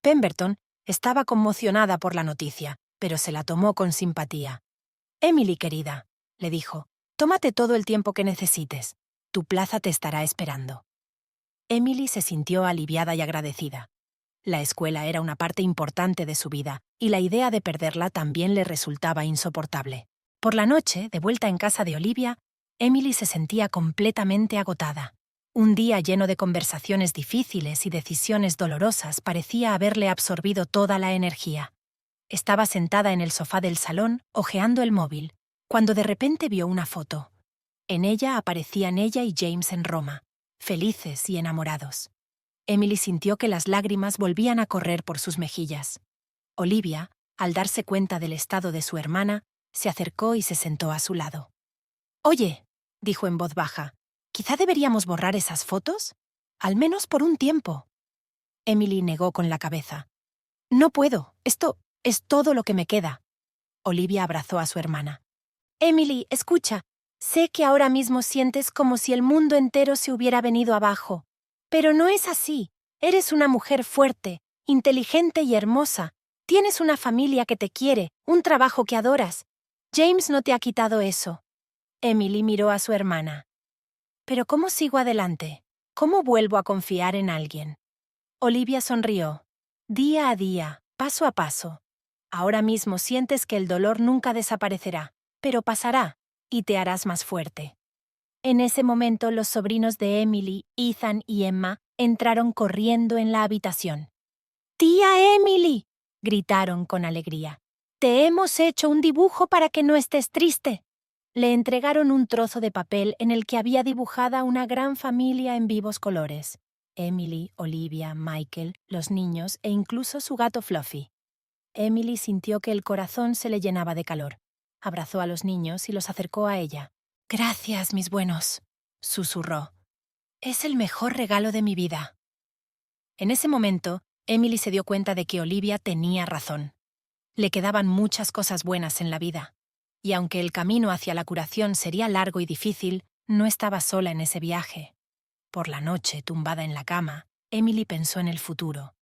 Pemberton estaba conmocionada por la noticia, pero se la tomó con simpatía. «Emily, querida», le dijo, «tómate todo el tiempo que necesites. Tu plaza te estará esperando. Emily se sintió aliviada y agradecida. La escuela era una parte importante de su vida, y la idea de perderla también le resultaba insoportable. Por la noche, de vuelta en casa de Olivia, Emily se sentía completamente agotada. Un día lleno de conversaciones difíciles y decisiones dolorosas parecía haberle absorbido toda la energía. Estaba sentada en el sofá del salón, hojeando el móvil, cuando de repente vio una foto. En ella aparecían ella y James en Roma, felices y enamorados. Emily sintió que las lágrimas volvían a correr por sus mejillas. Olivia, al darse cuenta del estado de su hermana, se acercó y se sentó a su lado. «Oye», dijo en voz baja, «¿quizá deberíamos borrar esas fotos? Al menos por un tiempo». Emily negó con la cabeza. «No puedo, esto es todo lo que me queda». Olivia abrazó a su hermana. «Emily, escucha, sé que ahora mismo sientes como si el mundo entero se hubiera venido abajo. Pero no es así. Eres una mujer fuerte, inteligente y hermosa. Tienes una familia que te quiere, un trabajo que adoras. James no te ha quitado eso». Emily miró a su hermana. «¿Pero cómo sigo adelante? ¿Cómo vuelvo a confiar en alguien?» Olivia sonrió. «Día a día, paso a paso. Ahora mismo sientes que el dolor nunca desaparecerá, pero pasará, y te harás más fuerte». En ese momento los sobrinos de Emily, Ethan y Emma, entraron corriendo en la habitación. «¡Tía Emily!», gritaron con alegría. «Te hemos hecho un dibujo para que no estés triste». Le entregaron un trozo de papel en el que había dibujada una gran familia en vivos colores. Emily, Olivia, Michael, los niños e incluso su gato Fluffy. Emily sintió que el corazón se le llenaba de calor. Abrazó a los niños y los acercó a ella. «Gracias, mis buenos», susurró. «Es el mejor regalo de mi vida». En ese momento, Emily se dio cuenta de que Olivia tenía razón. Le quedaban muchas cosas buenas en la vida. Y aunque el camino hacia la curación sería largo y difícil, no estaba sola en ese viaje. Por la noche, tumbada en la cama, Emily pensó en el futuro.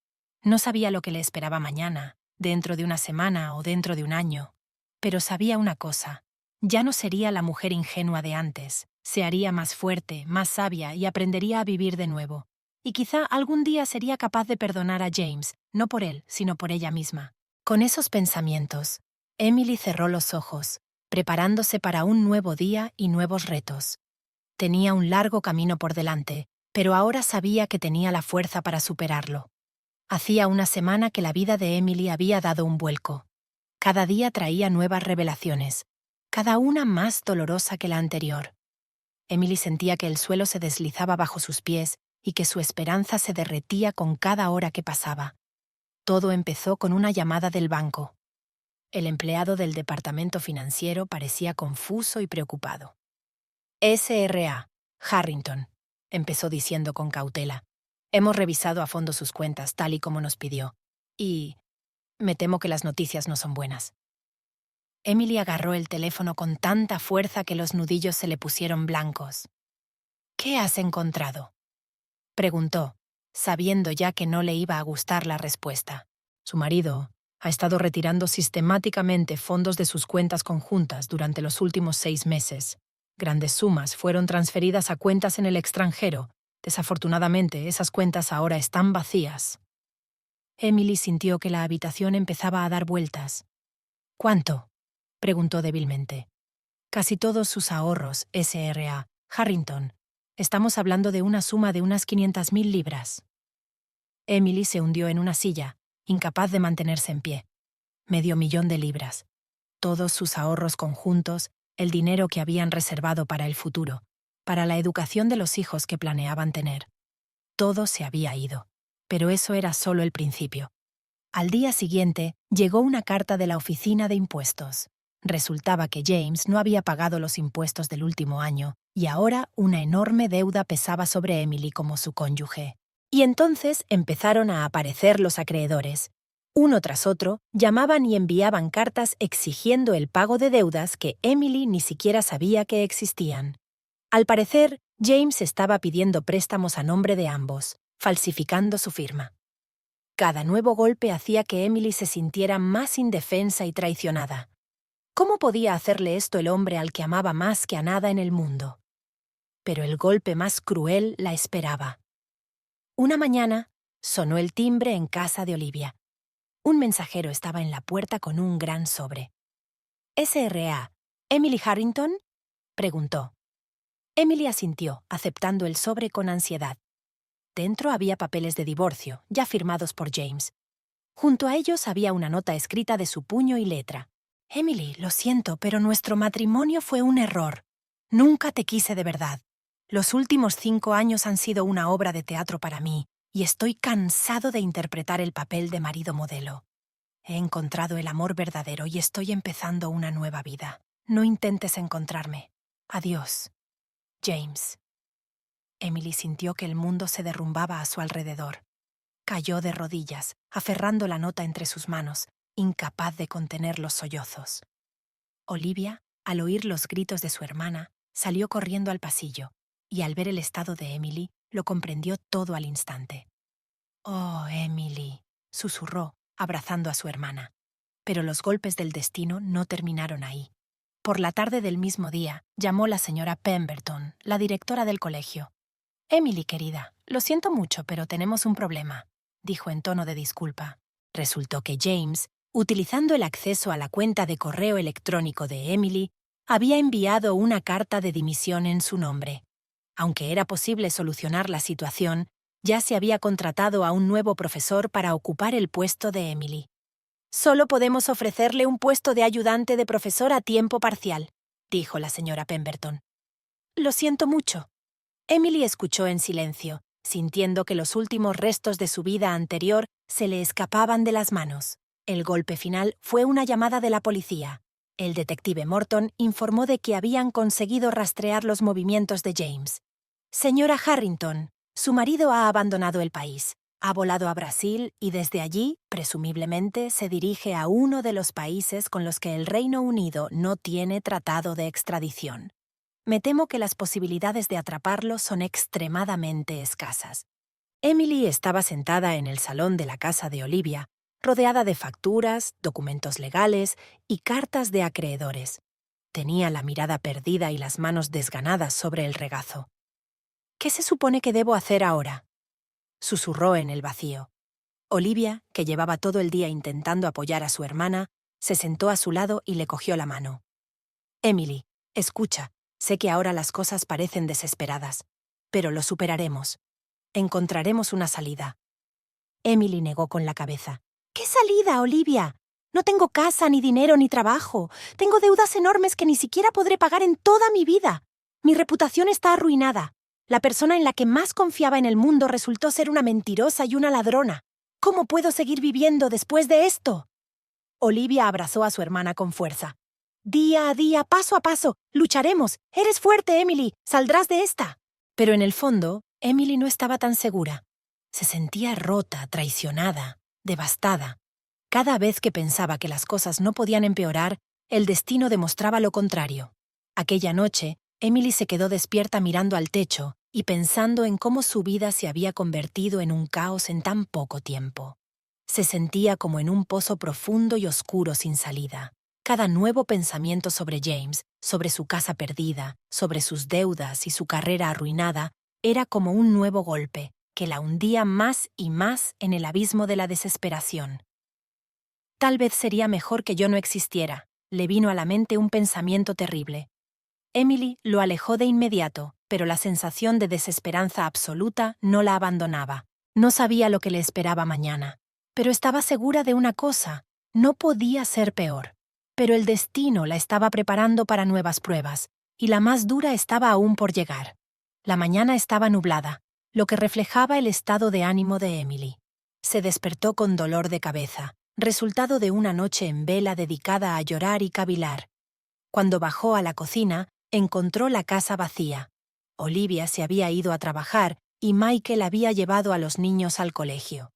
No sabía lo que le esperaba mañana, dentro de una semana o dentro de un año. Pero sabía una cosa. Ya no sería la mujer ingenua de antes. Se haría más fuerte, más sabia y aprendería a vivir de nuevo. Y quizá algún día sería capaz de perdonar a James, no por él, sino por ella misma. Con esos pensamientos, Emily cerró los ojos, preparándose para un nuevo día y nuevos retos. Tenía un largo camino por delante, pero ahora sabía que tenía la fuerza para superarlo. Hacía una semana que la vida de Emily había dado un vuelco. Cada día traía nuevas revelaciones, cada una más dolorosa que la anterior. Emily sentía que el suelo se deslizaba bajo sus pies y que su esperanza se derretía con cada hora que pasaba. Todo empezó con una llamada del banco. El empleado del departamento financiero parecía confuso y preocupado. «S.R.A. Harrington», empezó diciendo con cautela. «Hemos revisado a fondo sus cuentas tal y como nos pidió. Y me temo que las noticias no son buenas». Emily agarró el teléfono con tanta fuerza que los nudillos se le pusieron blancos. «¿Qué has encontrado?», preguntó, sabiendo ya que no le iba a gustar la respuesta. Su marido ha estado retirando sistemáticamente fondos de sus cuentas conjuntas durante los últimos 6 meses. Grandes sumas fueron transferidas a cuentas en el extranjero. Desafortunadamente, esas cuentas ahora están vacías. Emily sintió que la habitación empezaba a dar vueltas. «¿Cuánto?», preguntó débilmente. «Casi todos sus ahorros, S.R.A. Harrington. Estamos hablando de una suma de unas 500.000 libras». Emily se hundió en una silla, incapaz de mantenerse en pie. $500.000. Todos sus ahorros conjuntos, el dinero que habían reservado para el futuro, para la educación de los hijos que planeaban tener. Todo se había ido, pero eso era solo el principio. Al día siguiente, llegó una carta de la oficina de impuestos. Resultaba que James no había pagado los impuestos del último año, y ahora una enorme deuda pesaba sobre Emily como su cónyuge. Y entonces empezaron a aparecer los acreedores. Uno tras otro, llamaban y enviaban cartas exigiendo el pago de deudas que Emily ni siquiera sabía que existían. Al parecer, James estaba pidiendo préstamos a nombre de ambos, falsificando su firma. Cada nuevo golpe hacía que Emily se sintiera más indefensa y traicionada. ¿Cómo podía hacerle esto el hombre al que amaba más que a nada en el mundo? pero el golpe más cruel la esperaba. Una mañana sonó el timbre en casa de Olivia. Un mensajero estaba en la puerta con un gran sobre. «¿SRA, Emily Harrington?», preguntó. Emily asintió, aceptando el sobre con ansiedad. Dentro había papeles de divorcio, ya firmados por James. Junto a ellos había una nota escrita de su puño y letra. «Emily, lo siento, pero nuestro matrimonio fue un error. Nunca te quise de verdad. Los últimos 5 años han sido una obra de teatro para mí, y estoy cansado de interpretar el papel de marido modelo. He encontrado el amor verdadero y estoy empezando una nueva vida. No intentes encontrarme. Adiós. James». Emily sintió que el mundo se derrumbaba a su alrededor. Cayó de rodillas, aferrando la nota entre sus manos, incapaz de contener los sollozos. Olivia, al oír los gritos de su hermana, salió corriendo al pasillo, y al ver el estado de Emily, lo comprendió todo al instante. «Oh, Emily», susurró, abrazando a su hermana. Pero los golpes del destino no terminaron ahí. Por la tarde del mismo día, llamó la señora Pemberton, la directora del colegio. «Emily, querida, lo siento mucho, pero tenemos un problema», dijo en tono de disculpa. Resultó que James, utilizando el acceso a la cuenta de correo electrónico de Emily, había enviado una carta de dimisión en su nombre. Aunque era posible solucionar la situación, ya se había contratado a un nuevo profesor para ocupar el puesto de Emily. «Solo podemos ofrecerle un puesto de ayudante de profesor a tiempo parcial», dijo la señora Pemberton. «Lo siento mucho». Emily escuchó en silencio, sintiendo que los últimos restos de su vida anterior se le escapaban de las manos. El golpe final fue una llamada de la policía. El detective Morton informó de que habían conseguido rastrear los movimientos de James. «Señora Harrington, su marido ha abandonado el país. Ha volado a Brasil y desde allí, presumiblemente, se dirige a uno de los países con los que el Reino Unido no tiene tratado de extradición. Me temo que las posibilidades de atraparlo son extremadamente escasas». Emily estaba sentada en el salón de la casa de Olivia, rodeada de facturas, documentos legales y cartas de acreedores. Tenía la mirada perdida y las manos desganadas sobre el regazo. «¿Qué se supone que debo hacer ahora?», susurró en el vacío. Olivia, que llevaba todo el día intentando apoyar a su hermana, se sentó a su lado y le cogió la mano. «Emily, escucha, sé que ahora las cosas parecen desesperadas, pero lo superaremos. Encontraremos una salida». Emily negó con la cabeza. «¿Qué salida, Olivia? No tengo casa, ni dinero, ni trabajo. Tengo deudas enormes que ni siquiera podré pagar en toda mi vida. Mi reputación está arruinada. La persona en la que más confiaba en el mundo resultó ser una mentirosa y una ladrona. ¿Cómo puedo seguir viviendo después de esto?». Olivia abrazó a su hermana con fuerza. «Día a día, paso a paso, lucharemos. Eres fuerte, Emily. Saldrás de esta». Pero en el fondo, Emily no estaba tan segura. Se sentía rota, traicionada, devastada. Cada vez que pensaba que las cosas no podían empeorar, el destino demostraba lo contrario. Aquella noche, Emily se quedó despierta mirando al techo y pensando en cómo su vida se había convertido en un caos en tan poco tiempo. Se sentía como en un pozo profundo y oscuro sin salida. Cada nuevo pensamiento sobre James, sobre su casa perdida, sobre sus deudas y su carrera arruinada, era como un nuevo golpe, que la hundía más y más en el abismo de la desesperación. «Tal vez sería mejor que yo no existiera», le vino a la mente un pensamiento terrible. Emily lo alejó de inmediato, pero la sensación de desesperanza absoluta no la abandonaba. No sabía lo que le esperaba mañana, pero estaba segura de una cosa: no podía ser peor. Pero el destino la estaba preparando para nuevas pruebas, y la más dura estaba aún por llegar. La mañana estaba nublada, lo que reflejaba el estado de ánimo de Emily. Se despertó con dolor de cabeza, resultado de una noche en vela dedicada a llorar y cavilar. Cuando bajó a la cocina, encontró la casa vacía. Olivia se había ido a trabajar y Michael había llevado a los niños al colegio.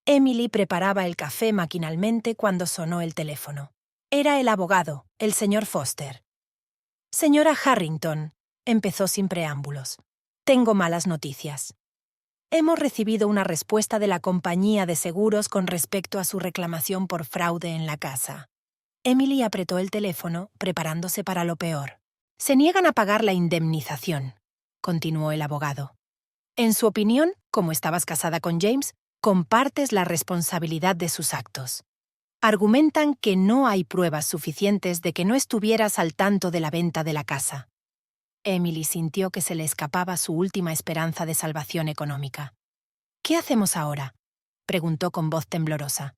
Emily preparaba el café maquinalmente cuando sonó el teléfono. Era el abogado, el señor Foster. «Señora Harrington», empezó sin preámbulos, «tengo malas noticias. Hemos recibido una respuesta de la compañía de seguros con respecto a su reclamación por fraude en la casa». Emily apretó el teléfono, preparándose para lo peor. «Se niegan a pagar la indemnización». continuó el abogado. En su opinión, como estabas casada con James, compartes la responsabilidad de sus actos. Argumentan que no hay pruebas suficientes de que no estuvieras al tanto de la venta de la casa. Emily sintió que se le escapaba su última esperanza de salvación económica. ¿Qué hacemos ahora?, preguntó con voz temblorosa.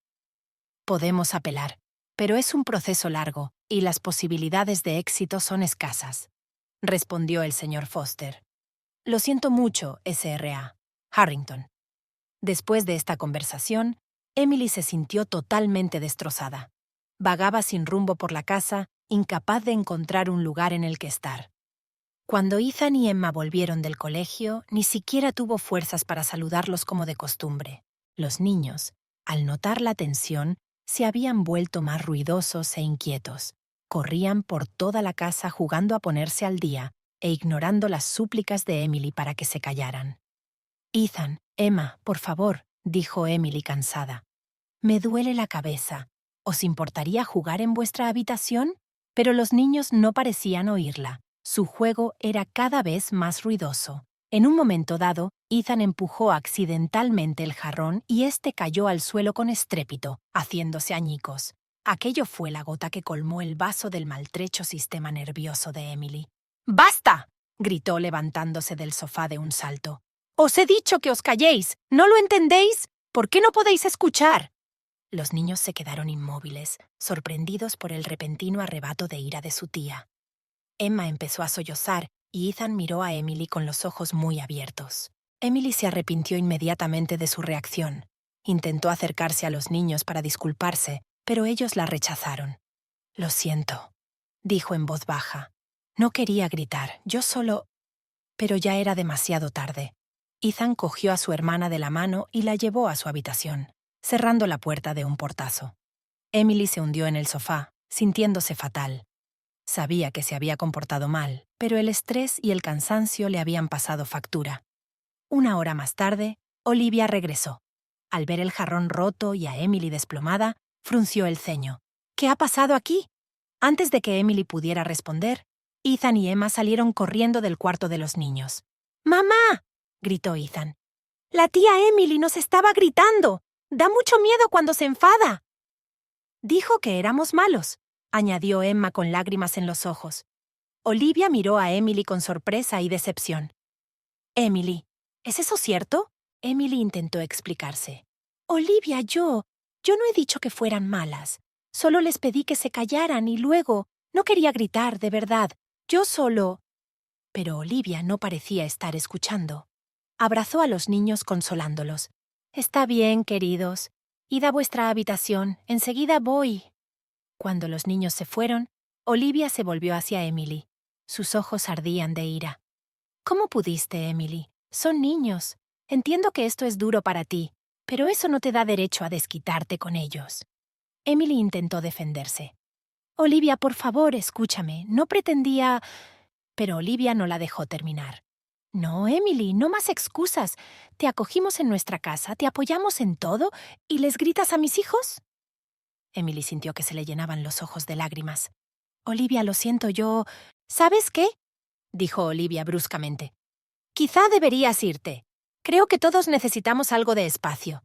Podemos apelar, pero es un proceso largo y las posibilidades de éxito son escasas, respondió el señor Foster. Lo siento mucho, Sra. Harrington. Después de esta conversación, Emily se sintió totalmente destrozada. Vagaba sin rumbo por la casa, incapaz de encontrar un lugar en el que estar. Cuando Ethan y Emma volvieron del colegio, ni siquiera tuvo fuerzas para saludarlos como de costumbre. Los niños, al notar la tensión, se habían vuelto más ruidosos e inquietos. Corrían por toda la casa jugando a ponerse al día e ignorando las súplicas de Emily para que se callaran. «Ethan, Emma, por favor», dijo Emily cansada. «Me duele la cabeza. ¿Os importaría jugar en vuestra habitación?». Pero los niños no parecían oírla. Su juego era cada vez más ruidoso. En un momento dado, Ethan empujó accidentalmente el jarrón y éste cayó al suelo con estrépito, haciéndose añicos. Aquello fue la gota que colmó el vaso del maltrecho sistema nervioso de Emily. «¡Basta!», gritó levantándose del sofá de un salto. «Os he dicho que os calléis. ¿No lo entendéis? ¿Por qué no podéis escuchar?». Los niños se quedaron inmóviles, sorprendidos por el repentino arrebato de ira de su tía. Emma empezó a sollozar y Ethan miró a Emily con los ojos muy abiertos. Emily se arrepintió inmediatamente de su reacción. Intentó acercarse a los niños para disculparse, pero ellos la rechazaron. «Lo siento», dijo en voz baja. «No quería gritar, yo solo…». Pero ya era demasiado tarde. Ethan cogió a su hermana de la mano y la llevó a su habitación, cerrando la puerta de un portazo. Emily se hundió en el sofá, sintiéndose fatal. Sabía que se había comportado mal, pero el estrés y el cansancio le habían pasado factura. Una hora más tarde, Olivia regresó. Al ver el jarrón roto y a Emily desplomada, frunció el ceño. «¿Qué ha pasado aquí?». Antes de que Emily pudiera responder, Ethan y Emma salieron corriendo del cuarto de los niños. «¡Mamá!», gritó Ethan. «La tía Emily nos estaba gritando. Da mucho miedo cuando se enfada». «Dijo que éramos malos», añadió Emma con lágrimas en los ojos. Olivia miró a Emily con sorpresa y decepción. «Emily, ¿es eso cierto?». Emily intentó explicarse. «Olivia, yo no he dicho que fueran malas. Solo les pedí que se callaran y luego… No quería gritar, de verdad. Yo solo…». Pero Olivia no parecía estar escuchando. Abrazó a los niños consolándolos. «Está bien, queridos. Id a vuestra habitación. Enseguida voy». Cuando los niños se fueron, Olivia se volvió hacia Emily. Sus ojos ardían de ira. «¿Cómo pudiste, Emily? Son niños. Entiendo que esto es duro para ti, pero eso no te da derecho a desquitarte con ellos». Emily intentó defenderse. «Olivia, por favor, escúchame. No pretendía…». Pero Olivia no la dejó terminar. «No, Emily, no más excusas. Te acogimos en nuestra casa, te apoyamos en todo, ¿y les gritas a mis hijos?». Emily sintió que se le llenaban los ojos de lágrimas. «Olivia, lo siento, yo…». «¿Sabes qué?», dijo Olivia bruscamente. «Quizá deberías irte. Creo que todos necesitamos algo de espacio».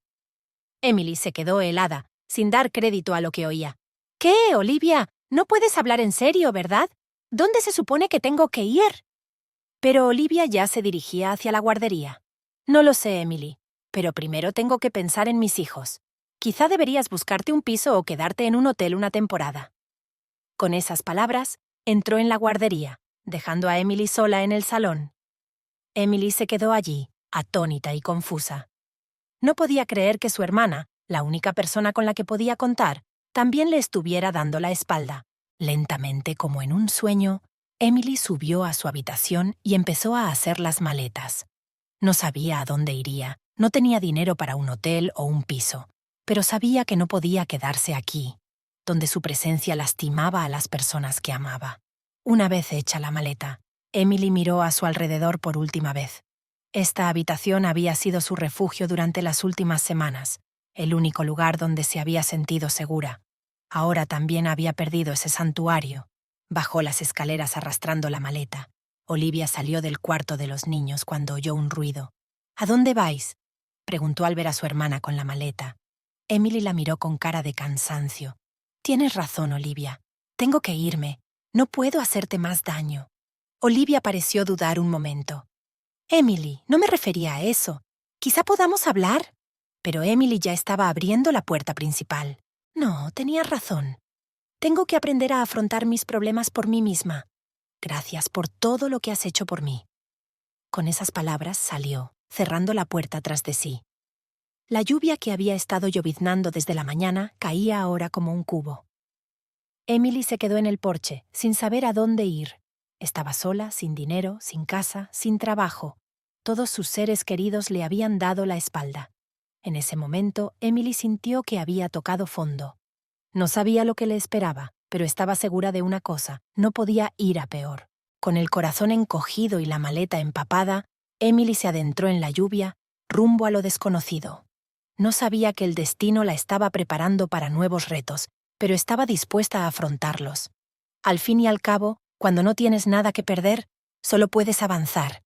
Emily se quedó helada, sin dar crédito a lo que oía. «¿Qué, Olivia? No puedes hablar en serio, ¿verdad? ¿Dónde se supone que tengo que ir?». Pero Olivia ya se dirigía hacia la guardería. «No lo sé, Emily, pero primero tengo que pensar en mis hijos. Quizá deberías buscarte un piso o quedarte en un hotel una temporada». Con esas palabras, entró en la guardería, dejando a Emily sola en el salón. Emily se quedó allí, atónita y confusa. No podía creer que su hermana, la única persona con la que podía contar, también le estuviera dando la espalda. Lentamente, como en un sueño, Emily subió a su habitación y empezó a hacer las maletas. No sabía a dónde iría, no tenía dinero para un hotel o un piso, pero sabía que no podía quedarse aquí, donde su presencia lastimaba a las personas que amaba. Una vez hecha la maleta, Emily miró a su alrededor por última vez. Esta habitación había sido su refugio durante las últimas semanas, el único lugar donde se había sentido segura. Ahora también había perdido ese santuario. Bajó las escaleras arrastrando la maleta. Olivia salió del cuarto de los niños cuando oyó un ruido. ¿A dónde vais?, preguntó al ver a su hermana con la maleta. Emily la miró con cara de cansancio. Tienes razón, Olivia. Tengo que irme. No puedo hacerte más daño. Olivia pareció dudar un momento. Emily, no me refería a eso. Quizá podamos hablar. Pero Emily ya estaba abriendo la puerta principal. No, tenías razón. Tengo que aprender a afrontar mis problemas por mí misma. Gracias por todo lo que has hecho por mí. Con esas palabras salió, cerrando la puerta tras de sí. La lluvia que había estado lloviznando desde la mañana caía ahora como un cubo. Emily se quedó en el porche, sin saber a dónde ir. Estaba sola, sin dinero, sin casa, sin trabajo. Todos sus seres queridos le habían dado la espalda. En ese momento, Emily sintió que había tocado fondo. No sabía lo que le esperaba, pero estaba segura de una cosa: no podía ir a peor. Con el corazón encogido y la maleta empapada, Emily se adentró en la lluvia, rumbo a lo desconocido. No sabía que el destino la estaba preparando para nuevos retos, pero estaba dispuesta a afrontarlos. Al fin y al cabo, cuando no tienes nada que perder, solo puedes avanzar.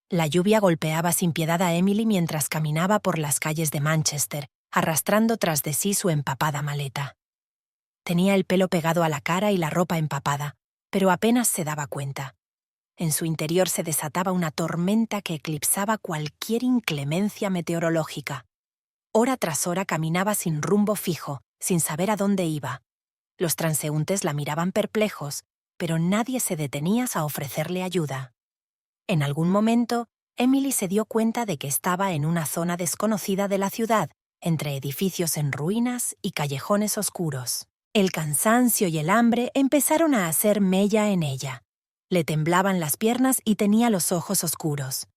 La lluvia golpeaba sin piedad a Emily mientras caminaba por las calles de Manchester, arrastrando tras de sí su empapada maleta. Tenía el pelo pegado a la cara y la ropa empapada, pero apenas se daba cuenta. En su interior se desataba una tormenta que eclipsaba cualquier inclemencia meteorológica. Hora tras hora caminaba sin rumbo fijo, sin saber a dónde iba. Los transeúntes la miraban perplejos, pero nadie se detenía a ofrecerle ayuda. En algún momento, Emily se dio cuenta de que estaba en una zona desconocida de la ciudad, entre edificios en ruinas y callejones oscuros. El cansancio y el hambre empezaron a hacer mella en ella. Le temblaban las piernas y tenía los ojos oscuros.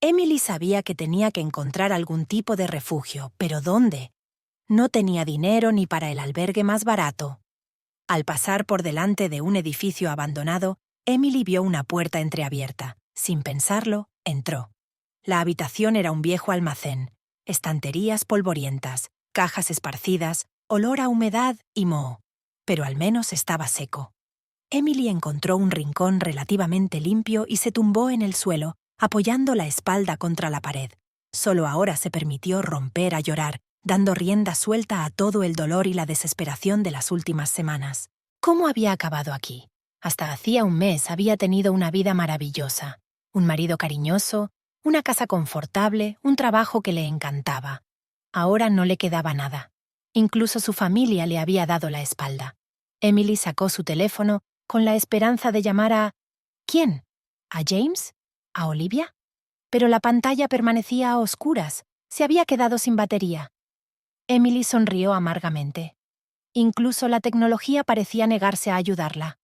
Emily sabía que tenía que encontrar algún tipo de refugio, pero ¿dónde? No tenía dinero ni para el albergue más barato. Al pasar por delante de un edificio abandonado, Emily vio una puerta entreabierta. Sin pensarlo, entró. La habitación era un viejo almacén, estanterías polvorientas, cajas esparcidas, olor a humedad y moho. Pero al menos estaba seco. Emily encontró un rincón relativamente limpio y se tumbó en el suelo, apoyando la espalda contra la pared. Solo ahora se permitió romper a llorar, dando rienda suelta a todo el dolor y la desesperación de las últimas semanas. ¿Cómo había acabado aquí? Hasta hacía un mes había tenido una vida maravillosa. Un marido cariñoso, una casa confortable, un trabajo que le encantaba. Ahora no le quedaba nada. Incluso su familia le había dado la espalda. Emily sacó su teléfono con la esperanza de llamar a... ¿Quién? ¿A James? ¿A Olivia? Pero la pantalla permanecía a oscuras. Se había quedado sin batería. Emily sonrió amargamente. Incluso la tecnología parecía negarse a ayudarla.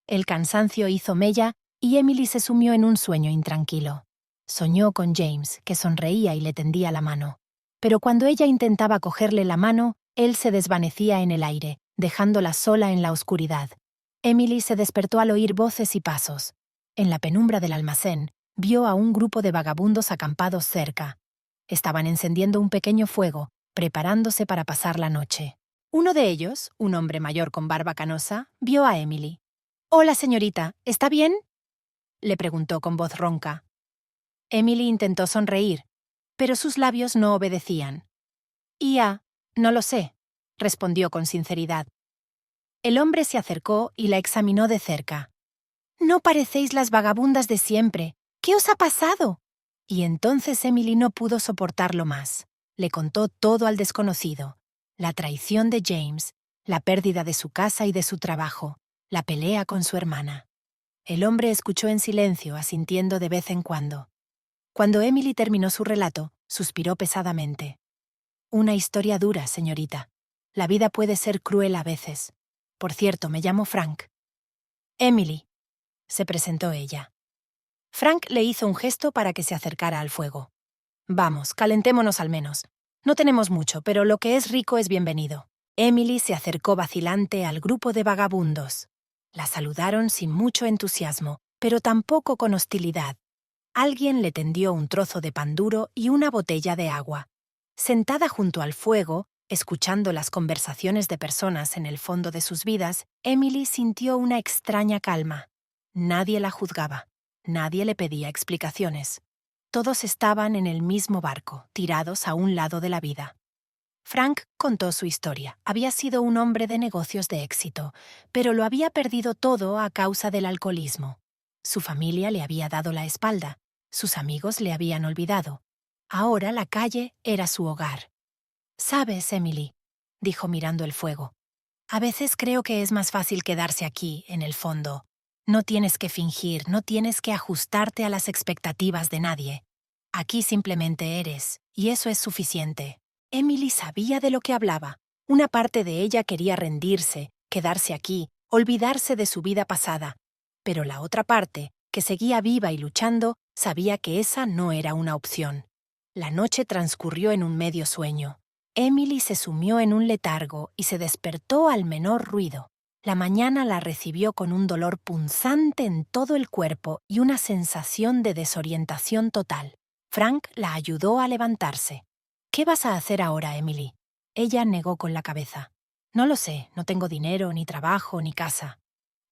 El cansancio hizo mella y Emily se sumió en un sueño intranquilo. Soñó con James, que sonreía y le tendía la mano. Pero cuando ella intentaba cogerle la mano, él se desvanecía en el aire, dejándola sola en la oscuridad. Emily se despertó al oír voces y pasos. En la penumbra del almacén, vio a un grupo de vagabundos acampados cerca. Estaban encendiendo un pequeño fuego, preparándose para pasar la noche. Uno de ellos, un hombre mayor con barba canosa, vio a Emily. «Hola, señorita, ¿está bien?», le preguntó con voz ronca. Emily intentó sonreír, pero sus labios no obedecían. No lo sé», respondió con sinceridad. El hombre se acercó y la examinó de cerca. «No parecéis las vagabundas de siempre. ¿Qué os ha pasado?». Y entonces Emily no pudo soportarlo más. Le contó todo al desconocido. La traición de James, la pérdida de su casa y de su trabajo, la pelea con su hermana. El hombre escuchó en silencio, asintiendo de vez en cuando. Cuando Emily terminó su relato, suspiró pesadamente. «Una historia dura, señorita. La vida puede ser cruel a veces. Por cierto, me llamo Frank». «Emily», se presentó ella. Frank le hizo un gesto para que se acercara al fuego. «Vamos, calentémonos al menos. No tenemos mucho, pero lo que es rico es bienvenido». Emily se acercó vacilante al grupo de vagabundos. La saludaron sin mucho entusiasmo, pero tampoco con hostilidad. Alguien le tendió un trozo de pan duro y una botella de agua. Sentada junto al fuego, escuchando las conversaciones de personas en el fondo de sus vidas, Emily sintió una extraña calma. Nadie la juzgaba. Nadie le pedía explicaciones. Todos estaban en el mismo barco, tirados a un lado de la vida. Frank contó su historia. Había sido un hombre de negocios de éxito, pero lo había perdido todo a causa del alcoholismo. Su familia le había dado la espalda. Sus amigos le habían olvidado. Ahora la calle era su hogar. «¿Sabes, Emily?», dijo mirando el fuego. «A veces creo que es más fácil quedarse aquí, en el fondo. No tienes que fingir, no tienes que ajustarte a las expectativas de nadie. Aquí simplemente eres, y eso es suficiente». Emily sabía de lo que hablaba. Una parte de ella quería rendirse, quedarse aquí, olvidarse de su vida pasada. Pero la otra parte, que seguía viva y luchando, sabía que esa no era una opción. La noche transcurrió en un medio sueño. Emily se sumió en un letargo y se despertó al menor ruido. La mañana la recibió con un dolor punzante en todo el cuerpo y una sensación de desorientación total. Frank la ayudó a levantarse. «¿Qué vas a hacer ahora, Emily?». Ella negó con la cabeza. «No lo sé, no tengo dinero, ni trabajo, ni casa».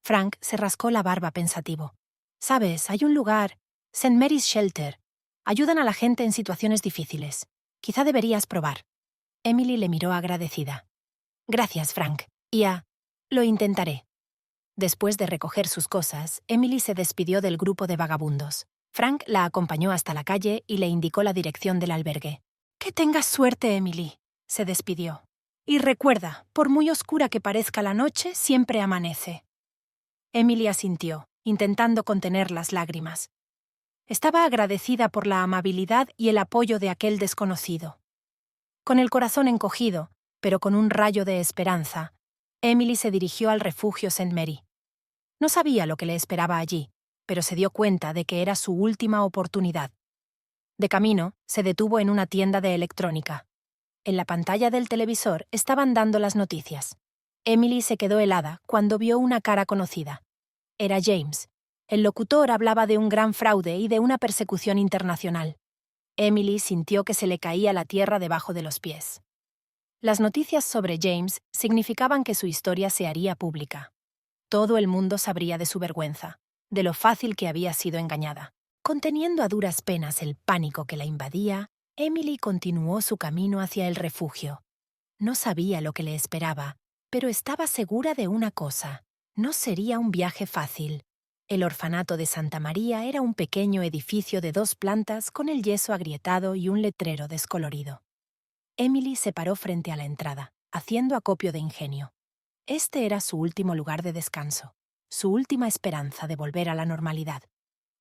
Frank se rascó la barba pensativo. «Sabes, hay un lugar, St. Mary's Shelter. Ayudan a la gente en situaciones difíciles. Quizá deberías probar». Emily le miró agradecida. «Gracias, Frank. Lo intentaré». Después de recoger sus cosas, Emily se despidió del grupo de vagabundos. Frank la acompañó hasta la calle y le indicó la dirección del albergue. «Que tengas suerte, Emily», se despidió. «Y recuerda, por muy oscura que parezca la noche, siempre amanece». Emily asintió, intentando contener las lágrimas. Estaba agradecida por la amabilidad y el apoyo de aquel desconocido. Con el corazón encogido, pero con un rayo de esperanza, Emily se dirigió al refugio St. Mary. No sabía lo que le esperaba allí, pero se dio cuenta de que era su última oportunidad. De camino, se detuvo en una tienda de electrónica. En la pantalla del televisor estaban dando las noticias. Emily se quedó helada cuando vio una cara conocida. Era James. El locutor hablaba de un gran fraude y de una persecución internacional. Emily sintió que se le caía la tierra debajo de los pies. Las noticias sobre James significaban que su historia se haría pública. Todo el mundo sabría de su vergüenza, de lo fácil que había sido engañada. Conteniendo a duras penas el pánico que la invadía, Emily continuó su camino hacia el refugio. No sabía lo que le esperaba, pero estaba segura de una cosa: no sería un viaje fácil. El orfanato de Santa María era un pequeño edificio de 2 plantas con el yeso agrietado y un letrero descolorido. Emily se paró frente a la entrada, haciendo acopio de ingenio. Este era su último lugar de descanso, su última esperanza de volver a la normalidad.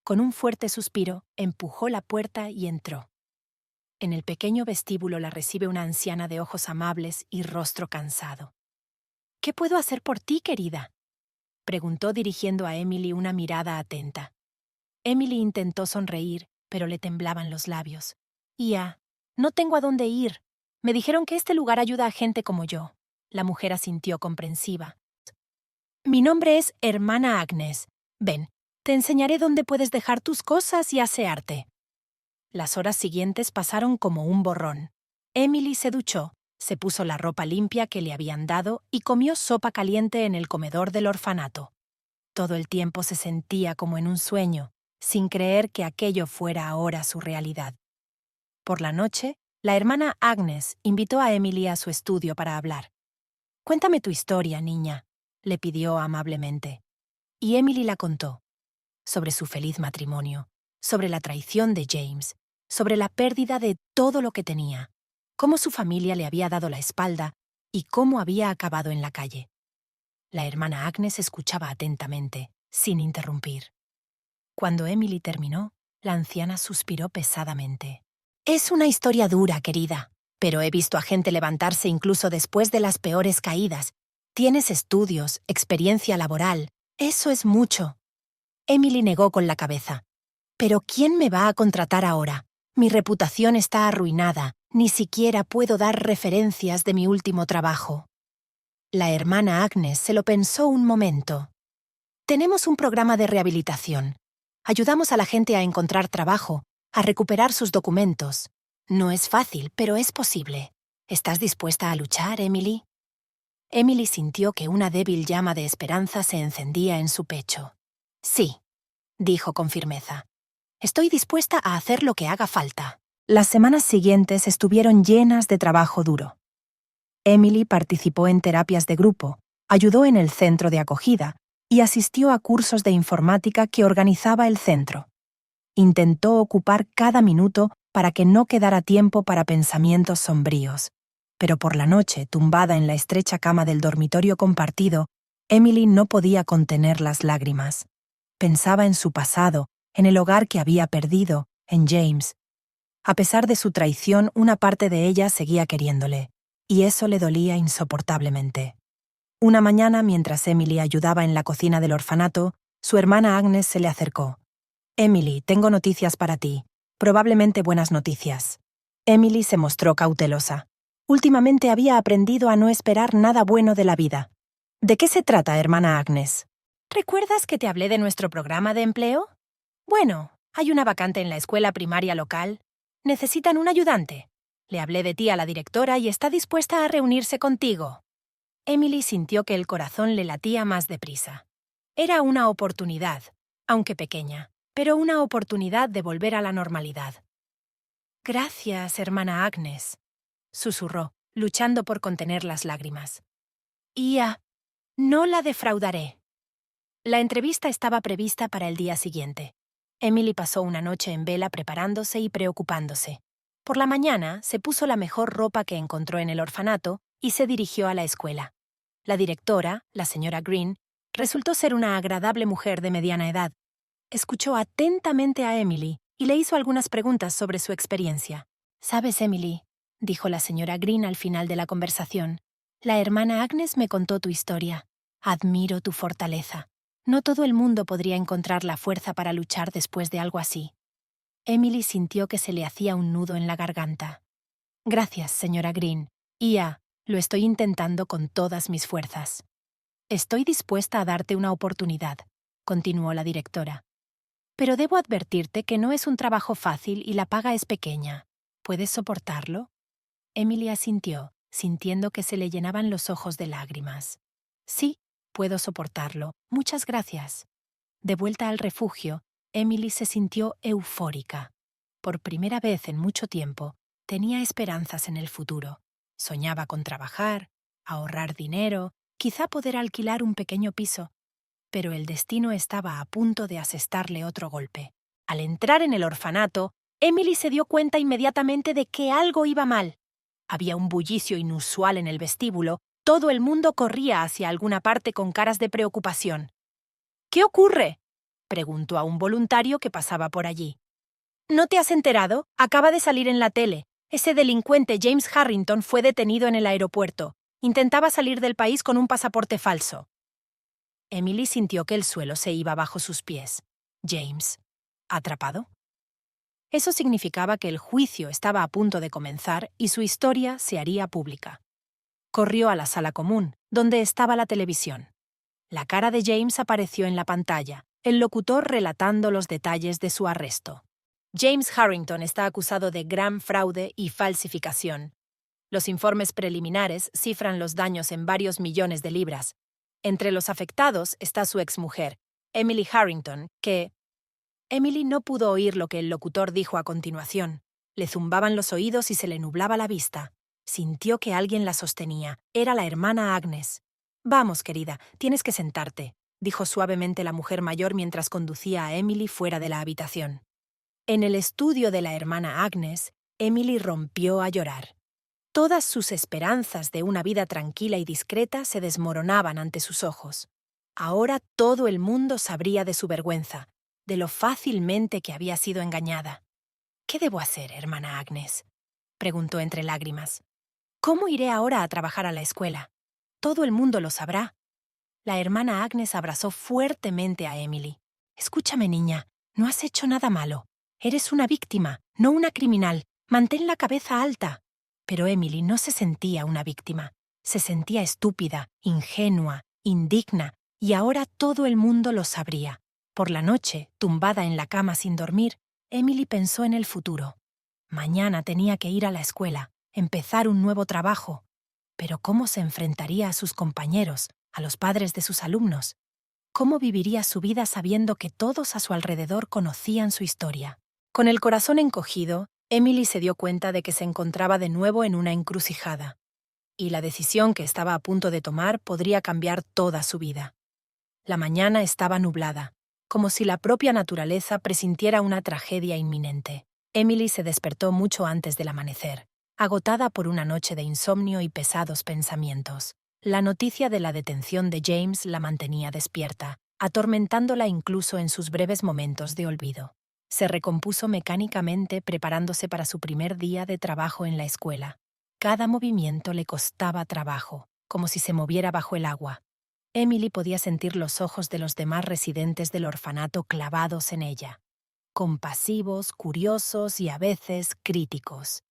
Con un fuerte suspiro, empujó la puerta y entró. En el pequeño vestíbulo la recibe una anciana de ojos amables y rostro cansado. «¿Qué puedo hacer por ti, querida?», preguntó dirigiendo a Emily una mirada atenta. Emily intentó sonreír, pero le temblaban los labios. «No tengo a dónde ir. Me dijeron que este lugar ayuda a gente como yo». La mujer asintió comprensiva. «Mi nombre es Hermana Agnes. Ven, te enseñaré dónde puedes dejar tus cosas y asearte». Las horas siguientes pasaron como un borrón. Emily se duchó, se puso la ropa limpia que le habían dado y comió sopa caliente en el comedor del orfanato. Todo el tiempo se sentía como en un sueño, sin creer que aquello fuera ahora su realidad. Por la noche, la hermana Agnes invitó a Emily a su estudio para hablar. «Cuéntame tu historia, niña», le pidió amablemente. Y Emily la contó. Sobre su feliz matrimonio, sobre la traición de James, sobre la pérdida de todo lo que tenía, cómo su familia le había dado la espalda y cómo había acabado en la calle. La hermana Agnes escuchaba atentamente, sin interrumpir. Cuando Emily terminó, la anciana suspiró pesadamente. «Es una historia dura, querida, pero he visto a gente levantarse incluso después de las peores caídas. Tienes estudios, experiencia laboral. Eso es mucho». Emily negó con la cabeza. «¿Pero quién me va a contratar ahora? Mi reputación está arruinada. Ni siquiera puedo dar referencias de mi último trabajo». La hermana Agnes se lo pensó un momento. «Tenemos un programa de rehabilitación. Ayudamos a la gente a encontrar trabajo, a recuperar sus documentos. No es fácil, pero es posible. ¿Estás dispuesta a luchar, Emily?» Emily sintió que una débil llama de esperanza se encendía en su pecho. «Sí». dijo con firmeza. Estoy dispuesta a hacer lo que haga falta. Las semanas siguientes estuvieron llenas de trabajo duro. Emily participó en terapias de grupo, ayudó en el centro de acogida y asistió a cursos de informática que organizaba el centro. Intentó ocupar cada minuto para que no quedara tiempo para pensamientos sombríos, pero por la noche, tumbada en la estrecha cama del dormitorio compartido, Emily no podía contener las lágrimas. Pensaba en su pasado, en el hogar que había perdido, en James. A pesar de su traición, una parte de ella seguía queriéndole, y eso le dolía insoportablemente. Una mañana, mientras Emily ayudaba en la cocina del orfanato, su hermana Agnes se le acercó. «Emily, tengo noticias para ti. Probablemente buenas noticias». Emily se mostró cautelosa. Últimamente había aprendido a no esperar nada bueno de la vida. «¿De qué se trata, hermana Agnes?» «¿Recuerdas que te hablé de nuestro programa de empleo? Bueno, hay una vacante en la escuela primaria local. Necesitan un ayudante. Le hablé de ti a la directora y está dispuesta a reunirse contigo». Emily sintió que el corazón le latía más deprisa. Era una oportunidad, aunque pequeña, pero una oportunidad de volver a la normalidad. «Gracias, hermana Agnes», susurró, luchando por contener las lágrimas. No la defraudaré». La entrevista estaba prevista para el día siguiente. Emily pasó una noche en vela preparándose y preocupándose. Por la mañana se puso la mejor ropa que encontró en el orfanato y se dirigió a la escuela. La directora, la señora Green, resultó ser una agradable mujer de mediana edad. Escuchó atentamente a Emily y le hizo algunas preguntas sobre su experiencia. «Sabes, Emily», dijo la señora Green al final de la conversación, «la hermana Agnes me contó tu historia. Admiro tu fortaleza. No todo el mundo podría encontrar la fuerza para luchar después de algo así». Emily sintió que se le hacía un nudo en la garganta. «Gracias, señora Green. Lo estoy intentando con todas mis fuerzas». «Estoy dispuesta a darte una oportunidad», continuó la directora. «Pero debo advertirte que no es un trabajo fácil y la paga es pequeña. ¿Puedes soportarlo?» Emily asintió, sintiendo que se le llenaban los ojos de lágrimas. «Sí, puedo soportarlo. Muchas gracias». De vuelta al refugio, Emily se sintió eufórica. Por primera vez en mucho tiempo, tenía esperanzas en el futuro. Soñaba con trabajar, ahorrar dinero, quizá poder alquilar un pequeño piso. Pero el destino estaba a punto de asestarle otro golpe. Al entrar en el orfanato, Emily se dio cuenta inmediatamente de que algo iba mal. Había un bullicio inusual en el vestíbulo. Todo el mundo corría hacia alguna parte con caras de preocupación. «¿Qué ocurre?», preguntó a un voluntario que pasaba por allí. «¿No te has enterado? Acaba de salir en la tele. Ese delincuente James Harrington fue detenido en el aeropuerto. Intentaba salir del país con un pasaporte falso». Emily sintió que el suelo se iba bajo sus pies. James. ¿Atrapado? Eso significaba que el juicio estaba a punto de comenzar y su historia se haría pública. Corrió a la sala común, donde estaba la televisión. La cara de James apareció en la pantalla, el locutor relatando los detalles de su arresto. «James Harrington está acusado de gran fraude y falsificación. Los informes preliminares cifran los daños en varios millones de libras. Entre los afectados está su exmujer, Emily Harrington, que...» Emily no pudo oír lo que el locutor dijo a continuación. Le zumbaban los oídos y se le nublaba la vista. Sintió que alguien la sostenía. Era la hermana Agnes. «Vamos, querida, tienes que sentarte», dijo suavemente la mujer mayor mientras conducía a Emily fuera de la habitación. En el estudio de la hermana Agnes, Emily rompió a llorar. Todas sus esperanzas de una vida tranquila y discreta se desmoronaban ante sus ojos. Ahora todo el mundo sabría de su vergüenza, de lo fácilmente que había sido engañada. «¿Qué debo hacer, hermana Agnes?», preguntó entre lágrimas. «¿Cómo iré ahora a trabajar a la escuela? Todo el mundo lo sabrá». La hermana Agnes abrazó fuertemente a Emily. «Escúchame, niña, no has hecho nada malo. Eres una víctima, no una criminal. Mantén la cabeza alta». Pero Emily no se sentía una víctima. Se sentía estúpida, ingenua, indigna, y ahora todo el mundo lo sabría. Por la noche, tumbada en la cama sin dormir, Emily pensó en el futuro. Mañana tenía que ir a la escuela, empezar un nuevo trabajo. Pero ¿cómo se enfrentaría a sus compañeros, a los padres de sus alumnos? ¿Cómo viviría su vida sabiendo que todos a su alrededor conocían su historia? Con el corazón encogido, Emily se dio cuenta de que se encontraba de nuevo en una encrucijada, y la decisión que estaba a punto de tomar podría cambiar toda su vida. La mañana estaba nublada, como si la propia naturaleza presintiera una tragedia inminente. Emily se despertó mucho antes del amanecer, agotada por una noche de insomnio y pesados pensamientos. La noticia de la detención de James la mantenía despierta, atormentándola incluso en sus breves momentos de olvido. Se recompuso mecánicamente preparándose para su primer día de trabajo en la escuela. Cada movimiento le costaba trabajo, como si se moviera bajo el agua. Emily podía sentir los ojos de los demás residentes del orfanato clavados en ella, compasivos, curiosos y a veces críticos.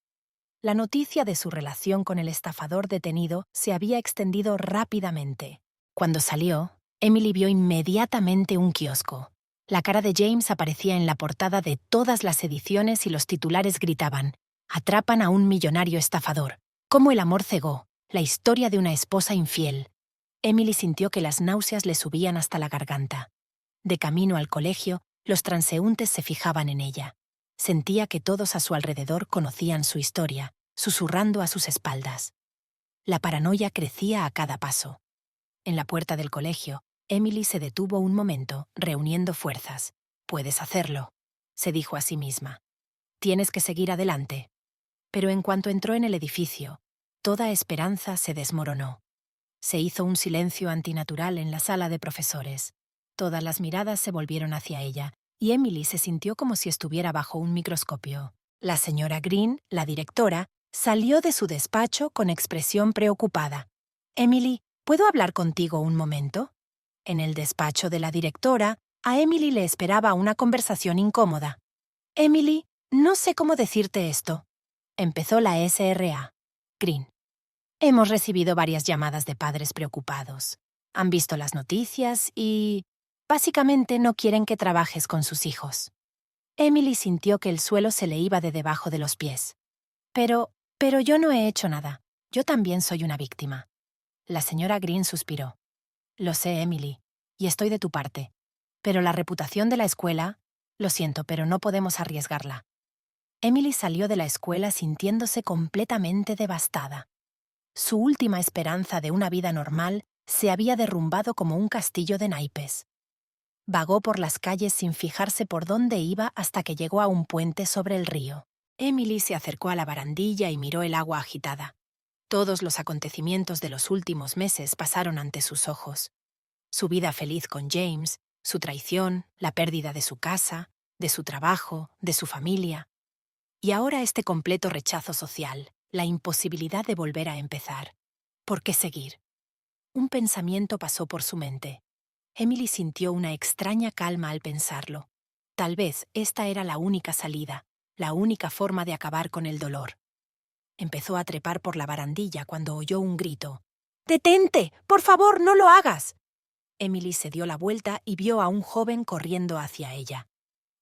La noticia de su relación con el estafador detenido se había extendido rápidamente. Cuando salió, Emily vio inmediatamente un kiosco. La cara de James aparecía en la portada de todas las ediciones y los titulares gritaban: «Atrapan a un millonario estafador. Cómo el amor cegó. La historia de una esposa infiel». Emily sintió que las náuseas le subían hasta la garganta. De camino al colegio, los transeúntes se fijaban en ella. Sentía que todos a su alrededor conocían su historia, susurrando a sus espaldas. La paranoia crecía a cada paso. En la puerta del colegio, Emily se detuvo un momento, reuniendo fuerzas. «Puedes hacerlo», se dijo a sí misma. «Tienes que seguir adelante». Pero en cuanto entró en el edificio, toda esperanza se desmoronó. Se hizo un silencio antinatural en la sala de profesores. Todas las miradas se volvieron hacia ella, y Emily se sintió como si estuviera bajo un microscopio. La señora Green, la directora, salió de su despacho con expresión preocupada. «Emily, ¿puedo hablar contigo un momento?» En el despacho de la directora, a Emily le esperaba una conversación incómoda. «Emily, no sé cómo decirte esto», empezó la SRA. Green. «Hemos recibido varias llamadas de padres preocupados. Han visto las noticias y, básicamente, no quieren que trabajes con sus hijos». Emily sintió que el suelo se le iba de debajo de los pies. Pero yo no he hecho nada. Yo también soy una víctima». La señora Green suspiró. «Lo sé, Emily, y estoy de tu parte. Pero la reputación de la escuela... Lo siento, pero no podemos arriesgarla». Emily salió de la escuela sintiéndose completamente devastada. Su última esperanza de una vida normal se había derrumbado como un castillo de naipes. Vagó por las calles sin fijarse por dónde iba hasta que llegó a un puente sobre el río. Emily se acercó a la barandilla y miró el agua agitada. Todos los acontecimientos de los últimos meses pasaron ante sus ojos. Su vida feliz con James, su traición, la pérdida de su casa, de su trabajo, de su familia. Y ahora este completo rechazo social, la imposibilidad de volver a empezar. ¿Por qué seguir? Un pensamiento pasó por su mente. Emily sintió una extraña calma al pensarlo. Tal vez esta era la única salida, la única forma de acabar con el dolor. Empezó a trepar por la barandilla cuando oyó un grito. «¡Detente! ¡Por favor, no lo hagas!». Emily se dio la vuelta y vio a un joven corriendo hacia ella.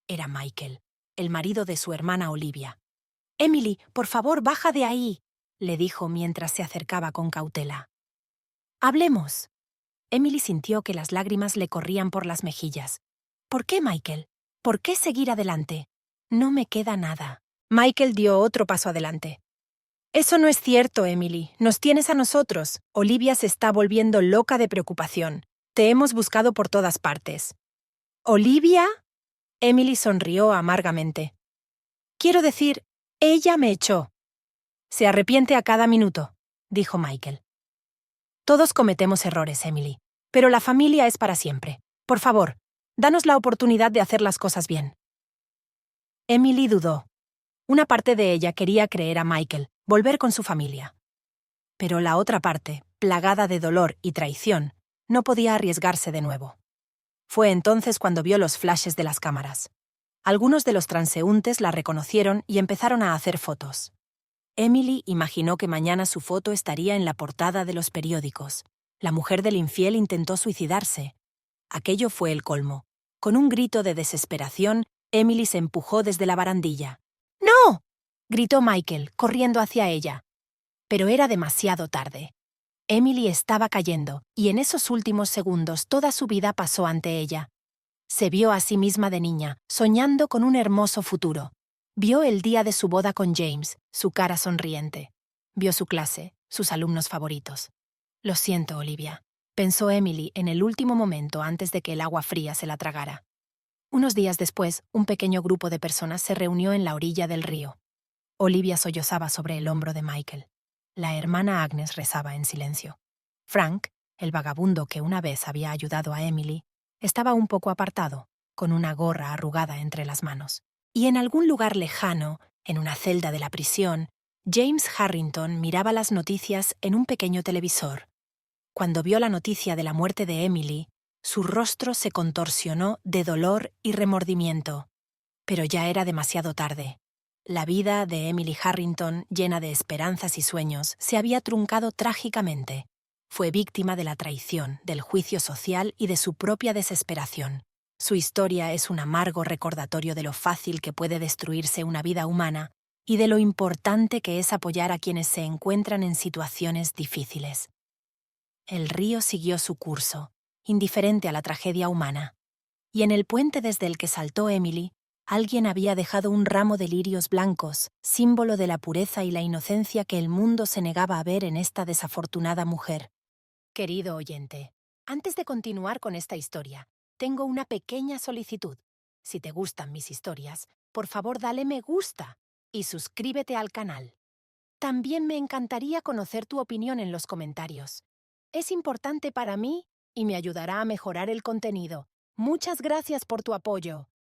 Era Michael, el marido de su hermana Olivia. «Emily, por favor, baja de ahí», le dijo mientras se acercaba con cautela. «Hablemos». Emily sintió que las lágrimas le corrían por las mejillas. «¿Por qué, Michael? ¿Por qué seguir adelante? No me queda nada». Michael dio otro paso adelante. «Eso no es cierto, Emily. Nos tienes a nosotros. Olivia se está volviendo loca de preocupación. Te hemos buscado por todas partes». «¿Olivia?». Emily sonrió amargamente. «Quiero decir, ella me echó». «Se arrepiente a cada minuto», dijo Michael. «Todos cometemos errores, Emily, pero la familia es para siempre. Por favor, danos la oportunidad de hacer las cosas bien». Emily dudó. Una parte de ella quería creer a Michael, volver con su familia. Pero la otra parte, plagada de dolor y traición, no podía arriesgarse de nuevo. Fue entonces cuando vio los flashes de las cámaras. Algunos de los transeúntes la reconocieron y empezaron a hacer fotos. Emily imaginó que mañana su foto estaría en la portada de los periódicos. La mujer del infiel intentó suicidarse. Aquello fue el colmo. Con un grito de desesperación, Emily se empujó desde la barandilla. «¡No!», gritó Michael, corriendo hacia ella. Pero era demasiado tarde. Emily estaba cayendo, y en esos últimos segundos toda su vida pasó ante ella. Se vio a sí misma de niña, soñando con un hermoso futuro. Vio el día de su boda con James, su cara sonriente. Vio su clase, sus alumnos favoritos. Lo siento, Olivia, pensó Emily en el último momento antes de que el agua fría se la tragara. Unos días después, un pequeño grupo de personas se reunió en la orilla del río. Olivia sollozaba sobre el hombro de Michael. La hermana Agnes rezaba en silencio. Frank, el vagabundo que una vez había ayudado a Emily, estaba un poco apartado, con una gorra arrugada entre las manos. Y en algún lugar lejano, en una celda de la prisión, James Harrington miraba las noticias en un pequeño televisor. Cuando vio la noticia de la muerte de Emily, su rostro se contorsionó de dolor y remordimiento. Pero ya era demasiado tarde. La vida de Emily Harrington, llena de esperanzas y sueños, se había truncado trágicamente. Fue víctima de la traición, del juicio social y de su propia desesperación. Su historia es un amargo recordatorio de lo fácil que puede destruirse una vida humana y de lo importante que es apoyar a quienes se encuentran en situaciones difíciles. El río siguió su curso, indiferente a la tragedia humana. Y en el puente desde el que saltó Emily, alguien había dejado un ramo de lirios blancos, símbolo de la pureza y la inocencia que el mundo se negaba a ver en esta desafortunada mujer. Querido oyente, antes de continuar con esta historia, tengo una pequeña solicitud. Si te gustan mis historias, por favor dale me gusta y suscríbete al canal. También me encantaría conocer tu opinión en los comentarios. Es importante para mí y me ayudará a mejorar el contenido. Muchas gracias por tu apoyo.